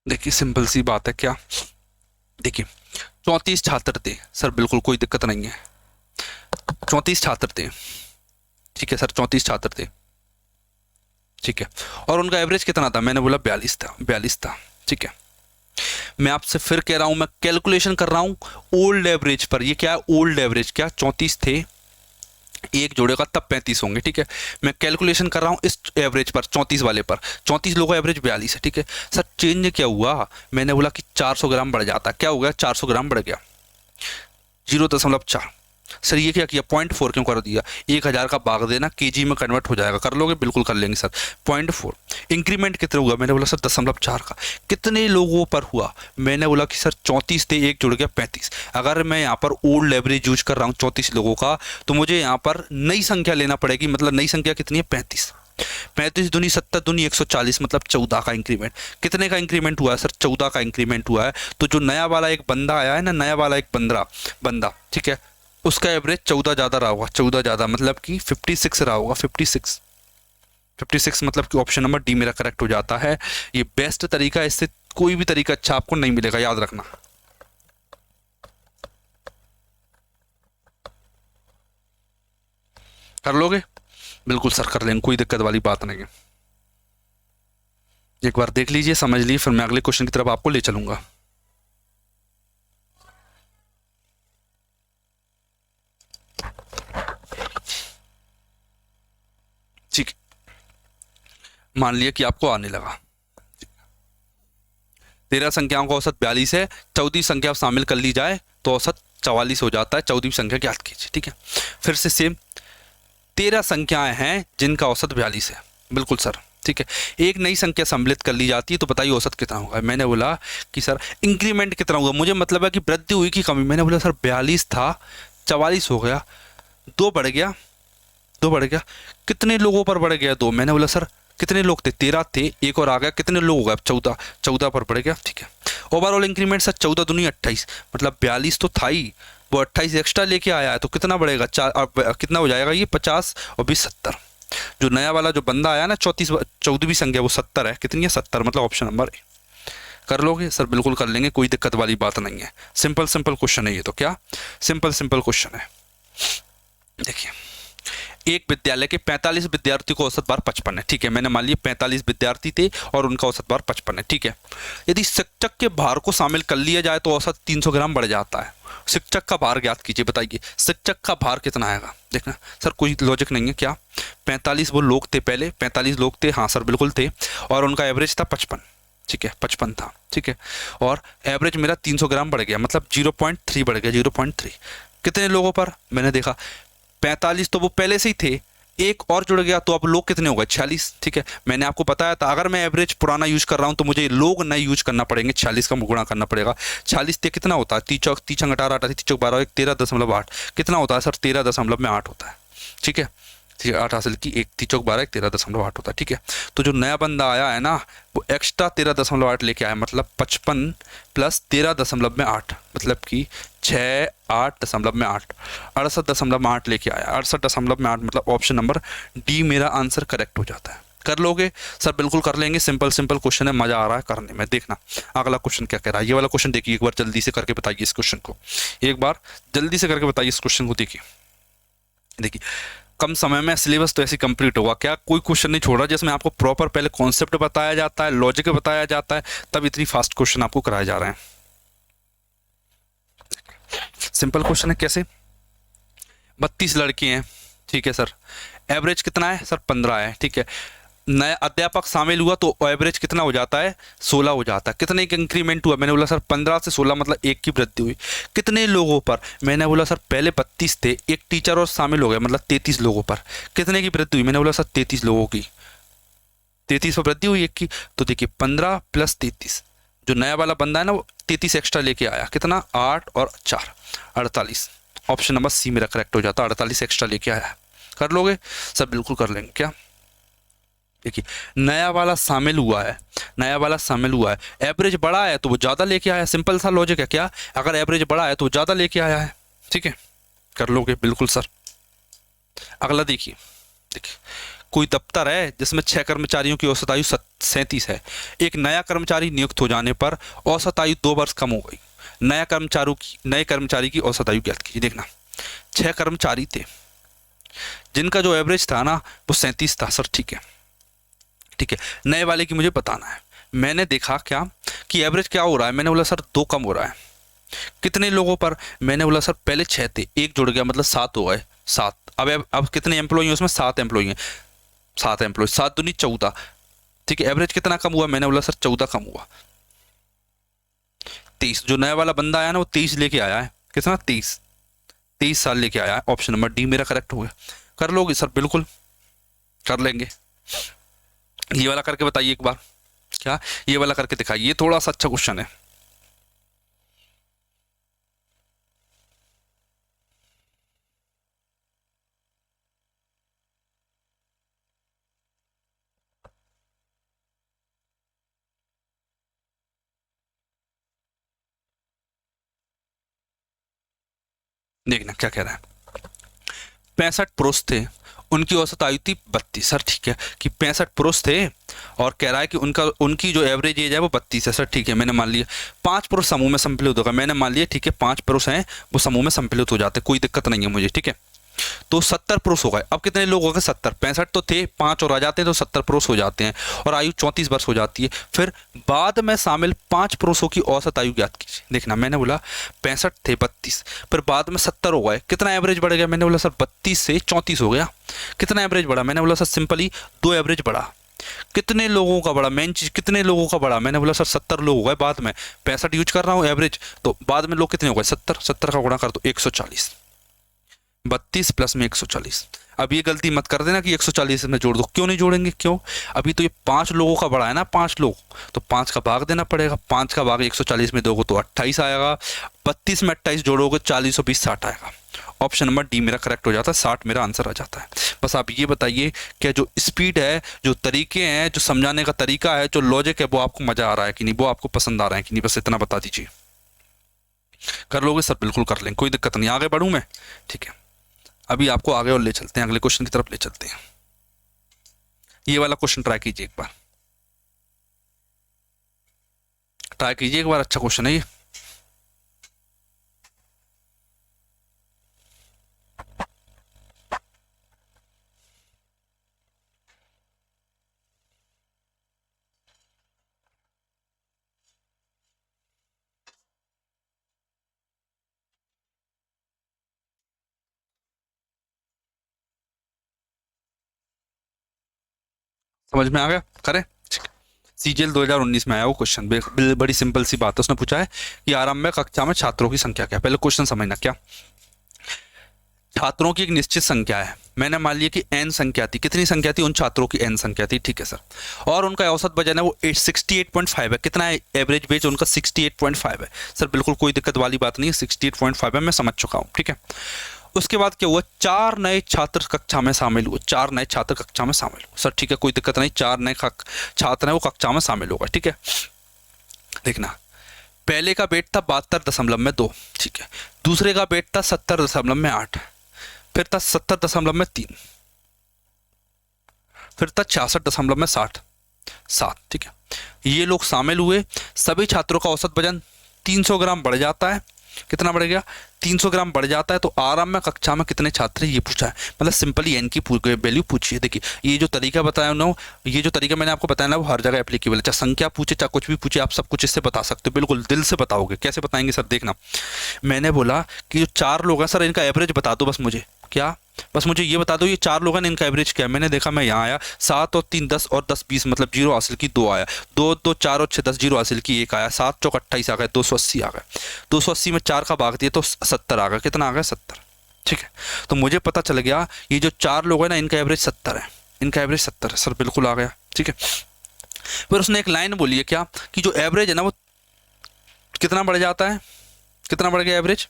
देखिए सिंपल सी बात है। क्या, देखिए 34 छात्र थे सर, बिल्कुल कोई दिक्कत नहीं है। 34 छात्र थे, ठीक है सर, 34 छात्र थे। ठीक है, और उनका एवरेज कितना था, मैंने बोला 42 था, 42 था। ठीक है, मैं आपसे फिर कह रहा हूं, मैं कैलकुलेशन कर रहा हूं ओल्ड एवरेज पर। ये क्या है, ओल्ड एवरेज। क्या 34 थे, एक जोड़ेगा तब 35 होंगे। ठीक है, मैं कैलकुलेशन कर रहा हूँ इस एवरेज पर, 34 वाले पर। 34 लोगों का एवरेज 42 है। ठीक है सर, चेंज क्या हुआ, मैंने बोला कि 400 ग्राम बढ़ जाता। क्या हो गया, 400 ग्राम बढ़ गया, 0.4। सर ये क्या किया, 0.4 क्यों कर दिया, 1000 का भाग देना, केजी में कन्वर्ट हो जाएगा। कर लोगे, बिल्कुल कर लेंगे सर। 0.4 इंक्रीमेंट कितना हुआ, मैंने बोला सर 0.4 का। कितने लोगों पर हुआ, मैंने बोला कि सर 34 थे, एक जुड़ गया 35। अगर मैं यहाँ पर ओल्ड एवरेज यूज कर रहा हूँ 34 लोगों का, तो मुझे यहाँ पर नई संख्या लेना पड़ेगी। मतलब नई संख्या कितनी है, 35। 35 दूनी 70 दूनी 140, मतलब 14 का इंक्रीमेंट। कितने का इंक्रीमेंट हुआ है सर, 14 का इंक्रीमेंट हुआ है। तो जो नया वाला एक बंदा आया है ना, नया वाला एक बंदा, ठीक है, उसका एवरेज 14 ज़्यादा रहा होगा। 14 ज़्यादा मतलब कि 56 रहा होगा। 56 मतलब कि ऑप्शन नंबर डी मेरा करेक्ट हो जाता है। ये बेस्ट तरीका है, इससे कोई भी तरीका अच्छा आपको नहीं मिलेगा, याद रखना। कर लोगे, बिल्कुल सर कर लेंगे, कोई दिक्कत वाली बात नहीं है। एक बार देख लीजिए, समझ लीजिए, फिर मैं अगले क्वेश्चन की तरफ आपको ले चलूंगा। ठीक, मान लिया कि आपको आने लगा। 13 संख्याओं का औसत 42 है, 14 संख्या शामिल कर ली जाए तो औसत 44 हो जाता है। 14वीं संख्या ज्ञात कीजिए। ठीक है, फिर से सेम, 13 संख्याएं हैं जिनका औसत 42 है। बिल्कुल सर, ठीक है। एक नई संख्या सम्मिलित कर ली जाती है तो बताइए औसत कितना होगा। मैंने बोला कि सर इंक्रीमेंट कितना होगा, मुझे मतलब है कि वृद्धि हुई कि कमी। मैंने बोला सर 42 था, 44 हो गया, 2 बढ़ गया, 2 बढ़ गया। कितने लोगों पर बढ़ गया, 2। मैंने बोला सर कितने लोग थे, 13 थे, एक और आ गया, कितने लोग हो गए, 14, 14 पर बढ़ गया। ठीक है, ओवरऑल इंक्रीमेंट सर 14 दूनी 28, मतलब 42 तो था ही, वो 28 एक्स्ट्रा लेके आया है, तो कितना बढ़ेगा, कितना हो जाएगा ये, 50 और 20 70। जो नया वाला जो बंदा आया ना, 14वीं संख्या, वो 70 है। कितनी है, 70, मतलब ऑप्शन नंबर ए। कर लोगे सर, बिल्कुल कर लेंगे, कोई दिक्कत वाली बात नहीं है। सिंपल क्वेश्चन है ये तो। क्या सिंपल क्वेश्चन है। देखिए, एक विद्यालय के 45 विद्यार्थी को औसत भार 55 है। ठीक है, मैंने मान लिया 45 विद्यार्थी थे और उनका औसत भार 55 है। ठीक है, यदि शिक्षक के भार को शामिल कर लिया जाए तो औसत 300 ग्राम बढ़ जाता है। शिक्षक का भार ज्ञात कीजिए, बताइए शिक्षक का भार कितना आएगा। देखना सर, कोई लॉजिक नहीं है। क्या 45 वो लोग थे, पहले 45 लोग थे, हाँ सर बिल्कुल थे, और उनका एवरेज था 55। ठीक है, 55 था। ठीक है, और एवरेज मेरा 300 ग्राम बढ़ गया, मतलब 0.3 बढ़ गया, 0.3। कितने लोगों पर, मैंने देखा 45 तो वो पहले से ही थे, एक और जुड़ गया तो अब लोग कितने हो गए 46। ठीक है, मैंने आपको बताया था अगर मैं एवरेज पुराना यूज कर रहा हूं तो मुझे लोग नए यूज करना पड़ेंगे, 46 का गुणा करना पड़ेगा। 46 से कितना होता है, 3 चौक 18 18 3 चौक 12 13.8 कितना होता है सर, 13.8 होता है। ठीक है, ठीक है, 8 हासिल की, 1 3 चौक 12 13.8 होता है। ठीक है, तो जो नया बंदा आया है ना वो एक्स्ट्रा 13.8 लेके आया, मतलब 55 प्लस 13.8 मतलब कि 6 8.8 68.8 लेके आया, 68.8 मतलब ऑप्शन नंबर डी मेरा आंसर करेक्ट हो जाता है। कर लोगे सर? बिल्कुल कर लेंगे, सिंपल सिंपल क्वेश्चन है, मजा आ रहा है करने में। देखना अगला क्वेश्चन क्या कह रहा है, ये वाला क्वेश्चन देखिए एक बार जल्दी से करके बताइए इस क्वेश्चन को, एक बार जल्दी से करके बताइए इस क्वेश्चन को। देखिए देखिए कम समय में सिलेबस तो ऐसे कंप्लीट होगा, क्या कोई क्वेश्चन नहीं छोड़ रहा जिसमें आपको प्रॉपर पहले कॉन्सेप्ट बताया जाता है, लॉजिक बताया जाता है, तब इतनी फास्ट क्वेश्चन आपको कराए जा रहे हैं। सिंपल क्वेश्चन है, कैसे 32 लड़के हैं, ठीक है सर, एवरेज कितना है सर 15 है। ठीक है, नया अध्यापक शामिल हुआ तो एवरेज कितना हो जाता है 16 हो जाता है। कितने का इंक्रीमेंट हुआ, मैंने बोला सर 15 से 16 मतलब 1 की वृद्धि हुई। कितने लोगों पर, मैंने बोला सर पहले 32 थे, एक टीचर और शामिल हो गया मतलब 33 लोगों पर। कितने की वृद्धि हुई, मैंने बोला सर 33 लोगों की, 33 पर वृद्धि हुई 1 की। तो देखिए 15 प्लस 33, जो नया वाला बंदा है ना वो 33 एक्स्ट्रा लेके आया, कितना 8 और 4 48। ऑप्शन नंबर सी मेरा करेक्ट हो जाता है, 48 एक्स्ट्रा लेके आया। कर लोगे सर? बिल्कुल कर लेंगे। क्या देखिए नया वाला शामिल हुआ है, नया वाला शामिल हुआ है, एवरेज बढ़ा है तो वो ज़्यादा लेके आया, सिंपल सा लॉजिक है। क्या अगर एवरेज बढ़ा है तो वो ज़्यादा लेके आया है। ठीक है, कर लोगे? बिल्कुल सर। अगला देखिए, देखिए कोई दफ्तर है जिसमें 6 कर्मचारियों की औसत आयु 37 है। एक नया कर्मचारी नियुक्त हो जाने पर औसत आयु 2 वर्ष कम हो गई। नए कर्मचारी की औसत आयु ज्ञात कीजिए। देखना 6 कर्मचारी थे जिनका जो एवरेज था ना वो 37 था सर। ठीक है, ठीक है, नए वाले की मुझे बताना है। मैंने देखा क्या कि एवरेज क्या हो रहा है, मैंने बोला सर 2 कम हो रहा है। कितने लोगों पर, मैंने बोला सर पहले 6 थे, एक जुड़ गया मतलब 7 हो गए, 7। अब कितने एम्प्लॉय हैं उसमें, 7 एम्प्लॉय हैं, 7 एम्प्लॉय, 7 दूनी 14। ठीक है, एवरेज कितना कम हुआ, मैंने बोला सर 14 कम हुआ। 23, जो नया वाला बंदा आया ना वो 23 लेके आया है, कितना 23 साल लेके आया है। ऑप्शन नंबर डी मेरा करेक्ट हो गया। कर लोगे सर? बिल्कुल कर लेंगे। ये वाला करके बताइए एक बार, क्या ये वाला करके दिखाइए, ये थोड़ा सा अच्छा क्वेश्चन है। देखना क्या कह रहा है। 65 पुरुष थे, उनकी औसत आयु थी 32। सर ठीक है कि 65 पुरुष थे और कह रहा है कि उनकी जो एवरेज एज है वो 32 है। सर ठीक है, मैंने मान लिया 5 पुरुष समूह में सम्मिलित होगा, मैंने मान लिया। ठीक है, 5 पुरुष हैं वो समूह में सम्मिलित हो जाते, कोई दिक्कत नहीं है मुझे। ठीक है, तो 70 पुरुष हो गए। अब कितने लोग हो गए 70, 65 तो थे, 5 और आ जाते हैं तो 70 पुरुष हो जाते हैं और आयु 34 वर्ष हो जाती है। फिर बाद में शामिल 5 पुरुषों की औसत आयु ज्ञात कीजिए। देखना मैंने बोला 65 थे 32, फिर बाद में 70 हो गए, कितना एवरेज बढ़ गया, मैंने बोला सर 32 से 34 हो गया। कितना एवरेज बढ़ा, मैंने बोला सर सिंपली 2 एवरेज बढ़ा। कितने लोगों का बढ़ा, मेन चीज कितने लोगों का बढ़ा, मैंने बोला सर 70 लोग हो गए। बाद में 65 यूज कर रहा हूँ एवरेज, तो बाद में लोग कितने हो गए 70, 70 का गुणा कर दो 140, 32 प्लस में 140। अब ये गलती मत कर देना कि 140 में जोड़ दो, क्यों नहीं जोड़ेंगे, क्यों, अभी तो ये 5 लोगों का बढ़ा है ना, 5 लोग, तो 5 का भाग देना पड़ेगा। 5 का भाग 140 में दोगे तो 28 आएगा, 32 में 28 जोड़ोगे 40 और 20 60 आएगा। ऑप्शन नंबर डी मेरा करेक्ट हो जाता है, 60 मेरा आंसर आ जाता है। बस आप ये बताइए कि जो स्पीड है, जो तरीके हैं, जो समझाने का तरीका है, जो लॉजिक है, वो आपको मजा आ रहा है कि नहीं, वो आपको पसंद आ रहा है कि नहीं, बस इतना बता दीजिए। कर लोगे सर? बिल्कुल कर लेंगे, कोई दिक्कत नहीं। आगे बढ़ूं मैं? ठीक है, अभी आपको आगे और ले चलते हैं, अगले क्वेश्चन की तरफ ले चलते हैं। ये वाला क्वेश्चन ट्राई कीजिए एक बार, ट्राई कीजिए एक बार, अच्छा क्वेश्चन है ये। समझ में आ गया? करें? सीजीएल 2019 में आया वो क्वेश्चन, बड़ी सिंपल सी बात है। उसने पूछा है कि आरंभ कक्षा में छात्रों की संख्या क्या है। पहले क्वेश्चन समझना, क्या छात्रों की एक निश्चित संख्या है, मैंने मान लिया कि n संख्या थी, कितनी संख्या थी, उन छात्रों की n संख्या थी, ठीक है सर, और उनका औसत वजन है वो 68.5 है। कितना है एवरेज वेज उनका? 68.5 है सर, बिल्कुल कोई दिक्कत वाली बात नहीं है, 68.5 है, मैं समझ चुका हूँ, ठीक है। उसके बाद क्या हुआ, 4 नए छात्र कक्षा में शामिल हुए, 4 नए छात्र कक्षा में शामिल हुए सर, ठीक है, कोई दिक्कत नहीं, 4 नए छात्र हैं वो कक्षा में शामिल होगा, ठीक है। देखना, पहले का वेट था 72.2, ठीक है, दूसरे का वेट था 70.8, फिर था 70.3, फिर था 66.7, ठीक है। ये लोग शामिल हुए, सभी छात्रों का औसत वजन 300 ग्राम बढ़ जाता है। कितना बढ़ गया? 300 ग्राम बढ़ जाता है। तो आराम में कक्षा में कितने छात्र, ये पूछा है, मतलब सिंपली एन की वैल्यू पूछी है। देखिए ये जो तरीका बताया ना, ये जो तरीका मैंने आपको बताया ना, वो हर जगह एप्लीकेबल है, चाहे संख्या पूछे चाहे कुछ भी पूछे, आप सब कुछ इससे बता सकते हो, बिल्कुल दिल से बताओगे। कैसे बताएंगे सर? देखना, मैंने बोला कि जो 4 लोग हैं सर, इनका एवरेज बता दो बस मुझे, क्या, बस मुझे ये बता दो ये 4 लोग हैं, इनका एवरेज क्या है। मैंने देखा, मैं यहाँ आया, 7 और 3 10 और 10 20, मतलब 0 हासिल की 2 आया, 2 2 4 और 6 10, 0 हासिल की 1 आया, 7 चौक 28 आ गए, 280 आ गए, 280 में 4 का भाग दिया तो 70 आ गया। कितना आ गया? 70, ठीक है। तो मुझे पता चल गया ये जो 4 लोग हैं ना, इनका एवरेज 70 है, इनका एवरेज 70 है सर, बिल्कुल आ गया, ठीक है। फिर उसने एक लाइन बोली है, क्या, कि जो एवरेज है ना वो कितना बढ़ जाता है, कितना बढ़ गया एवरेज?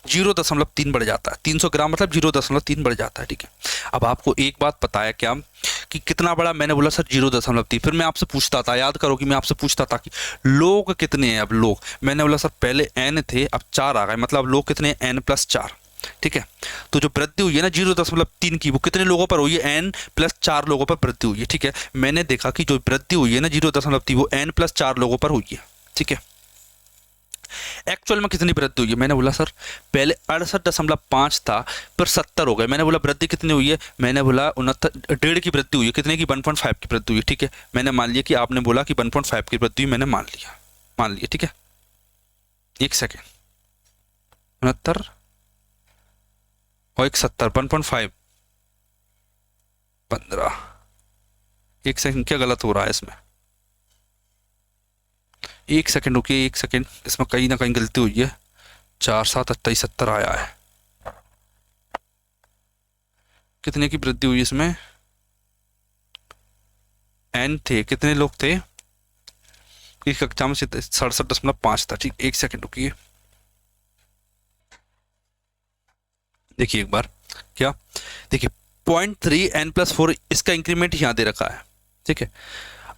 0.3 बढ़ जाता है। 300 ग्राम मतलब 0.3 बढ़ जाता है, ठीक है। अब आपको एक बात पता है क्या, कि कितना बड़ा? मैंने बोला सर 0.3। फिर मैं आपसे पूछता था, याद करो कि मैं आपसे पूछता था कि लोग कितने हैं। अब लोग, मैंने बोला सर पहले n थे, अब 4 आ गए, मतलब लोग कितने हैं? n+4, ठीक है। तो जो वृद्धि हुई है ना 0.3 की, वो कितने लोगों पर हुई है? n+4 लोगों पर वृद्धि हुई है, ठीक है। मैंने देखा कि जो वृद्धि हुई है ना 0.3, वो n+4 लोगों पर हुई है, ठीक है। एक्चुअल में कितनी वृद्धि हुई है? मैंने बोला सर पहले 68.5 था, फिर 70 हो गए। मैंने बोला वृद्धि कितनी हुई है? मैंने बोला 69.5 की वृद्धि हुई है। कितने की? 1.5 की वृद्धि हुई है, ठीक है। मैंने मान लिया कि आपने बोला कि 1.5 की वृद्धि हुई, मैंने मान लिया, ठीक है। एक सेकेंड, 69 और 70, 1.5, 15, एक सेकेंड, क्या गलत हो रहा है इसमें? एक सेकंड रुकिए, एक सेकंड, इसमें कहीं ना कहीं गलती हुई है। 4 7 28 70 आया है, कितने की वृद्धि हुई इसमें? n थे, कितने लोग थे इस कक्षा में? 67.5 था, ठीक। एक सेकंड रुकिए, देखिए एक बार, क्या, देखिए 0.3 n+4, इसका इंक्रीमेंट यहाँ दे रखा है, ठीक है।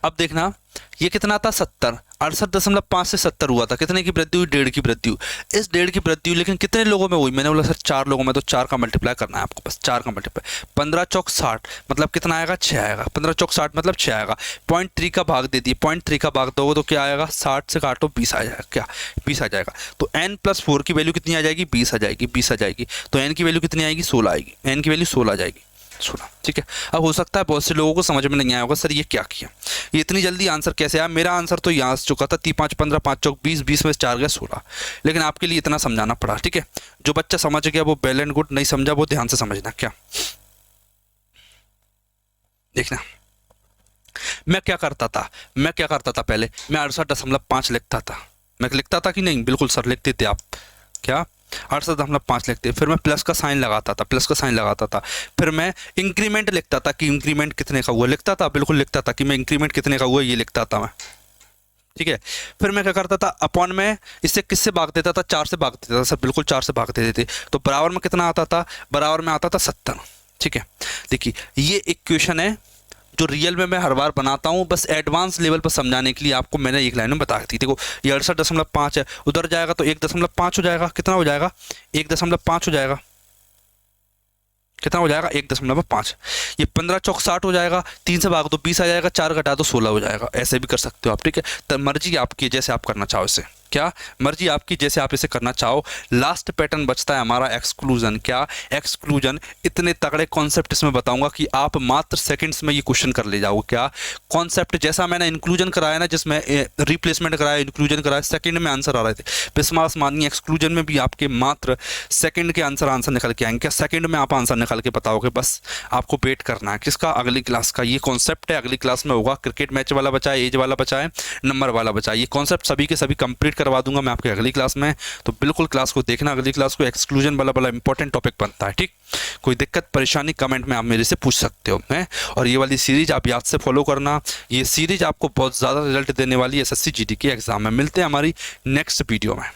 अब देखना, ये कितना था? 70, 68.5 से 70 हुआ था। कितने की वृद्धि हुई? 1.5 की वृद्धि हुई। इस 1.5 की वृद्धि हुई, लेकिन कितने लोगों में हुई? मैंने बोला सर 4 लोगों में, तो 4 का मल्टीप्लाई करना है आपको, बस 4 का मल्टीप्लाई। 15 चौक 60, मतलब कितना आएगा? 6 आएगा। 15 चौक 60 मतलब 6 आएगा। 0.3 का भाग दे दिए, 0.3 का भाग दोगे तो क्या आएगा? 60 से काटो 20 आ जाएगा, क्या 20 आ जाएगा। तो n+4 की वैल्यू कितनी आ जाएगी? 20 आ जाएगी, 20 आ जाएगी। तो n की वैल्यू कितनी आएगी? 16 आएगी, n की वैल्यू 16 आ जाएगी, 16, ठीक है। अब हो सकता है बहुत से लोगों को समझ में नहीं आया होगा, सर ये क्या किया, ये इतनी जल्दी आंसर कैसे आया? मेरा आंसर तो यहाँ से चुका था, 3 5 15, 5 चौक 20, 20 में 4 गए 16, लेकिन आपके लिए इतना समझाना पड़ा, ठीक है। जो बच्चा समझ गया वो वेल एंड गुड, नहीं समझा वो ध्यान से समझना। क्या देखना, मैं क्या करता था पहले, मैं 68.5 लिखता था। मैं लिखता था कि नहीं? बिल्कुल सर लिखते थे आप, क्या 68.5 लिखते। फिर मैं प्लस का साइन लगाता था, फिर मैं इंक्रीमेंट लिखता था कि इंक्रीमेंट कितने का हुआ, लिखता था, बिल्कुल लिखता था कि मैं इंक्रीमेंट कितने का हुआ, ये लिखता था मैं, ठीक है। फिर मैं क्या करता था, अपॉन में इससे किससे भाग देता था? 4 से भाग देता था सर, बिल्कुल 4 से भाग देते थे। तो बराबर में कितना आता था? बराबर में आता था 70, ठीक है। देखिए ये इक्वेशन है जो रियल में मैं हर बार बनाता हूँ, बस एडवांस लेवल पर समझाने के लिए आपको मैंने एक लाइन में बता दी। देखो ये 68.5 है, उधर जाएगा तो 1.5 हो जाएगा। कितना हो जाएगा? 1.5 हो जाएगा। कितना हो जाएगा? 1.5। ये 15 चौक 60 हो जाएगा, 3 से भाग दो 20 आ जाएगा, 4 घटा दो 16 हो जाएगा। ऐसे भी कर सकते हो आप, ठीक है। तो मर्जी आपकी, जैसे आप करना चाहो इसे, क्या मर्जी आपकी, जैसे आप इसे करना चाहो। लास्ट पैटर्न बचता है हमारा एक्सक्लूजन। क्या एक्सक्लूजन? इतने तगड़े कॉन्सेप्ट इसमें बताऊंगा कि आप मात्र सेकंड्स में ये क्वेश्चन कर ले जाओगे। क्या कॉन्सेप्ट? जैसा मैंने इंक्लूजन कराया ना, जिसमें रिप्लेसमेंट कराया, इंक्लूजन कराया, सेकंड में आंसर आ रहे थे। विश्वास मानिए एक्सक्लूजन में भी आपके मात्र सेकंड के आंसर निकल के आएंगे। क्या सेकंड में आप आंसर निकाल के बताओगे? बस आपको वेट करना है किसका? अगली क्लास का। ये कॉन्सेप्ट है, अगली क्लास में होगा। क्रिकेट मैच वाला बचा है, एज वाला बचा है, नंबर वाला बचा है। ये कॉन्सेप्ट सभी के सभी कंप्लीट करवा दूंगा मैं आपके अगली क्लास में, तो बिल्कुल क्लास को देखना। अगली क्लास को एक्सक्लूजन वाला बड़ा इंपॉर्टेंट टॉपिक बनता है, ठीक। कोई दिक्कत परेशानी कमेंट में आप मेरे से पूछ सकते हो हैं। और ये वाली सीरीज आप याद से फॉलो करना, ये सीरीज आपको बहुत ज़्यादा रिजल्ट देने वाली है एसएससी जीडी के एग्जाम में। मिलते हैं हमारी नेक्स्ट वीडियो में।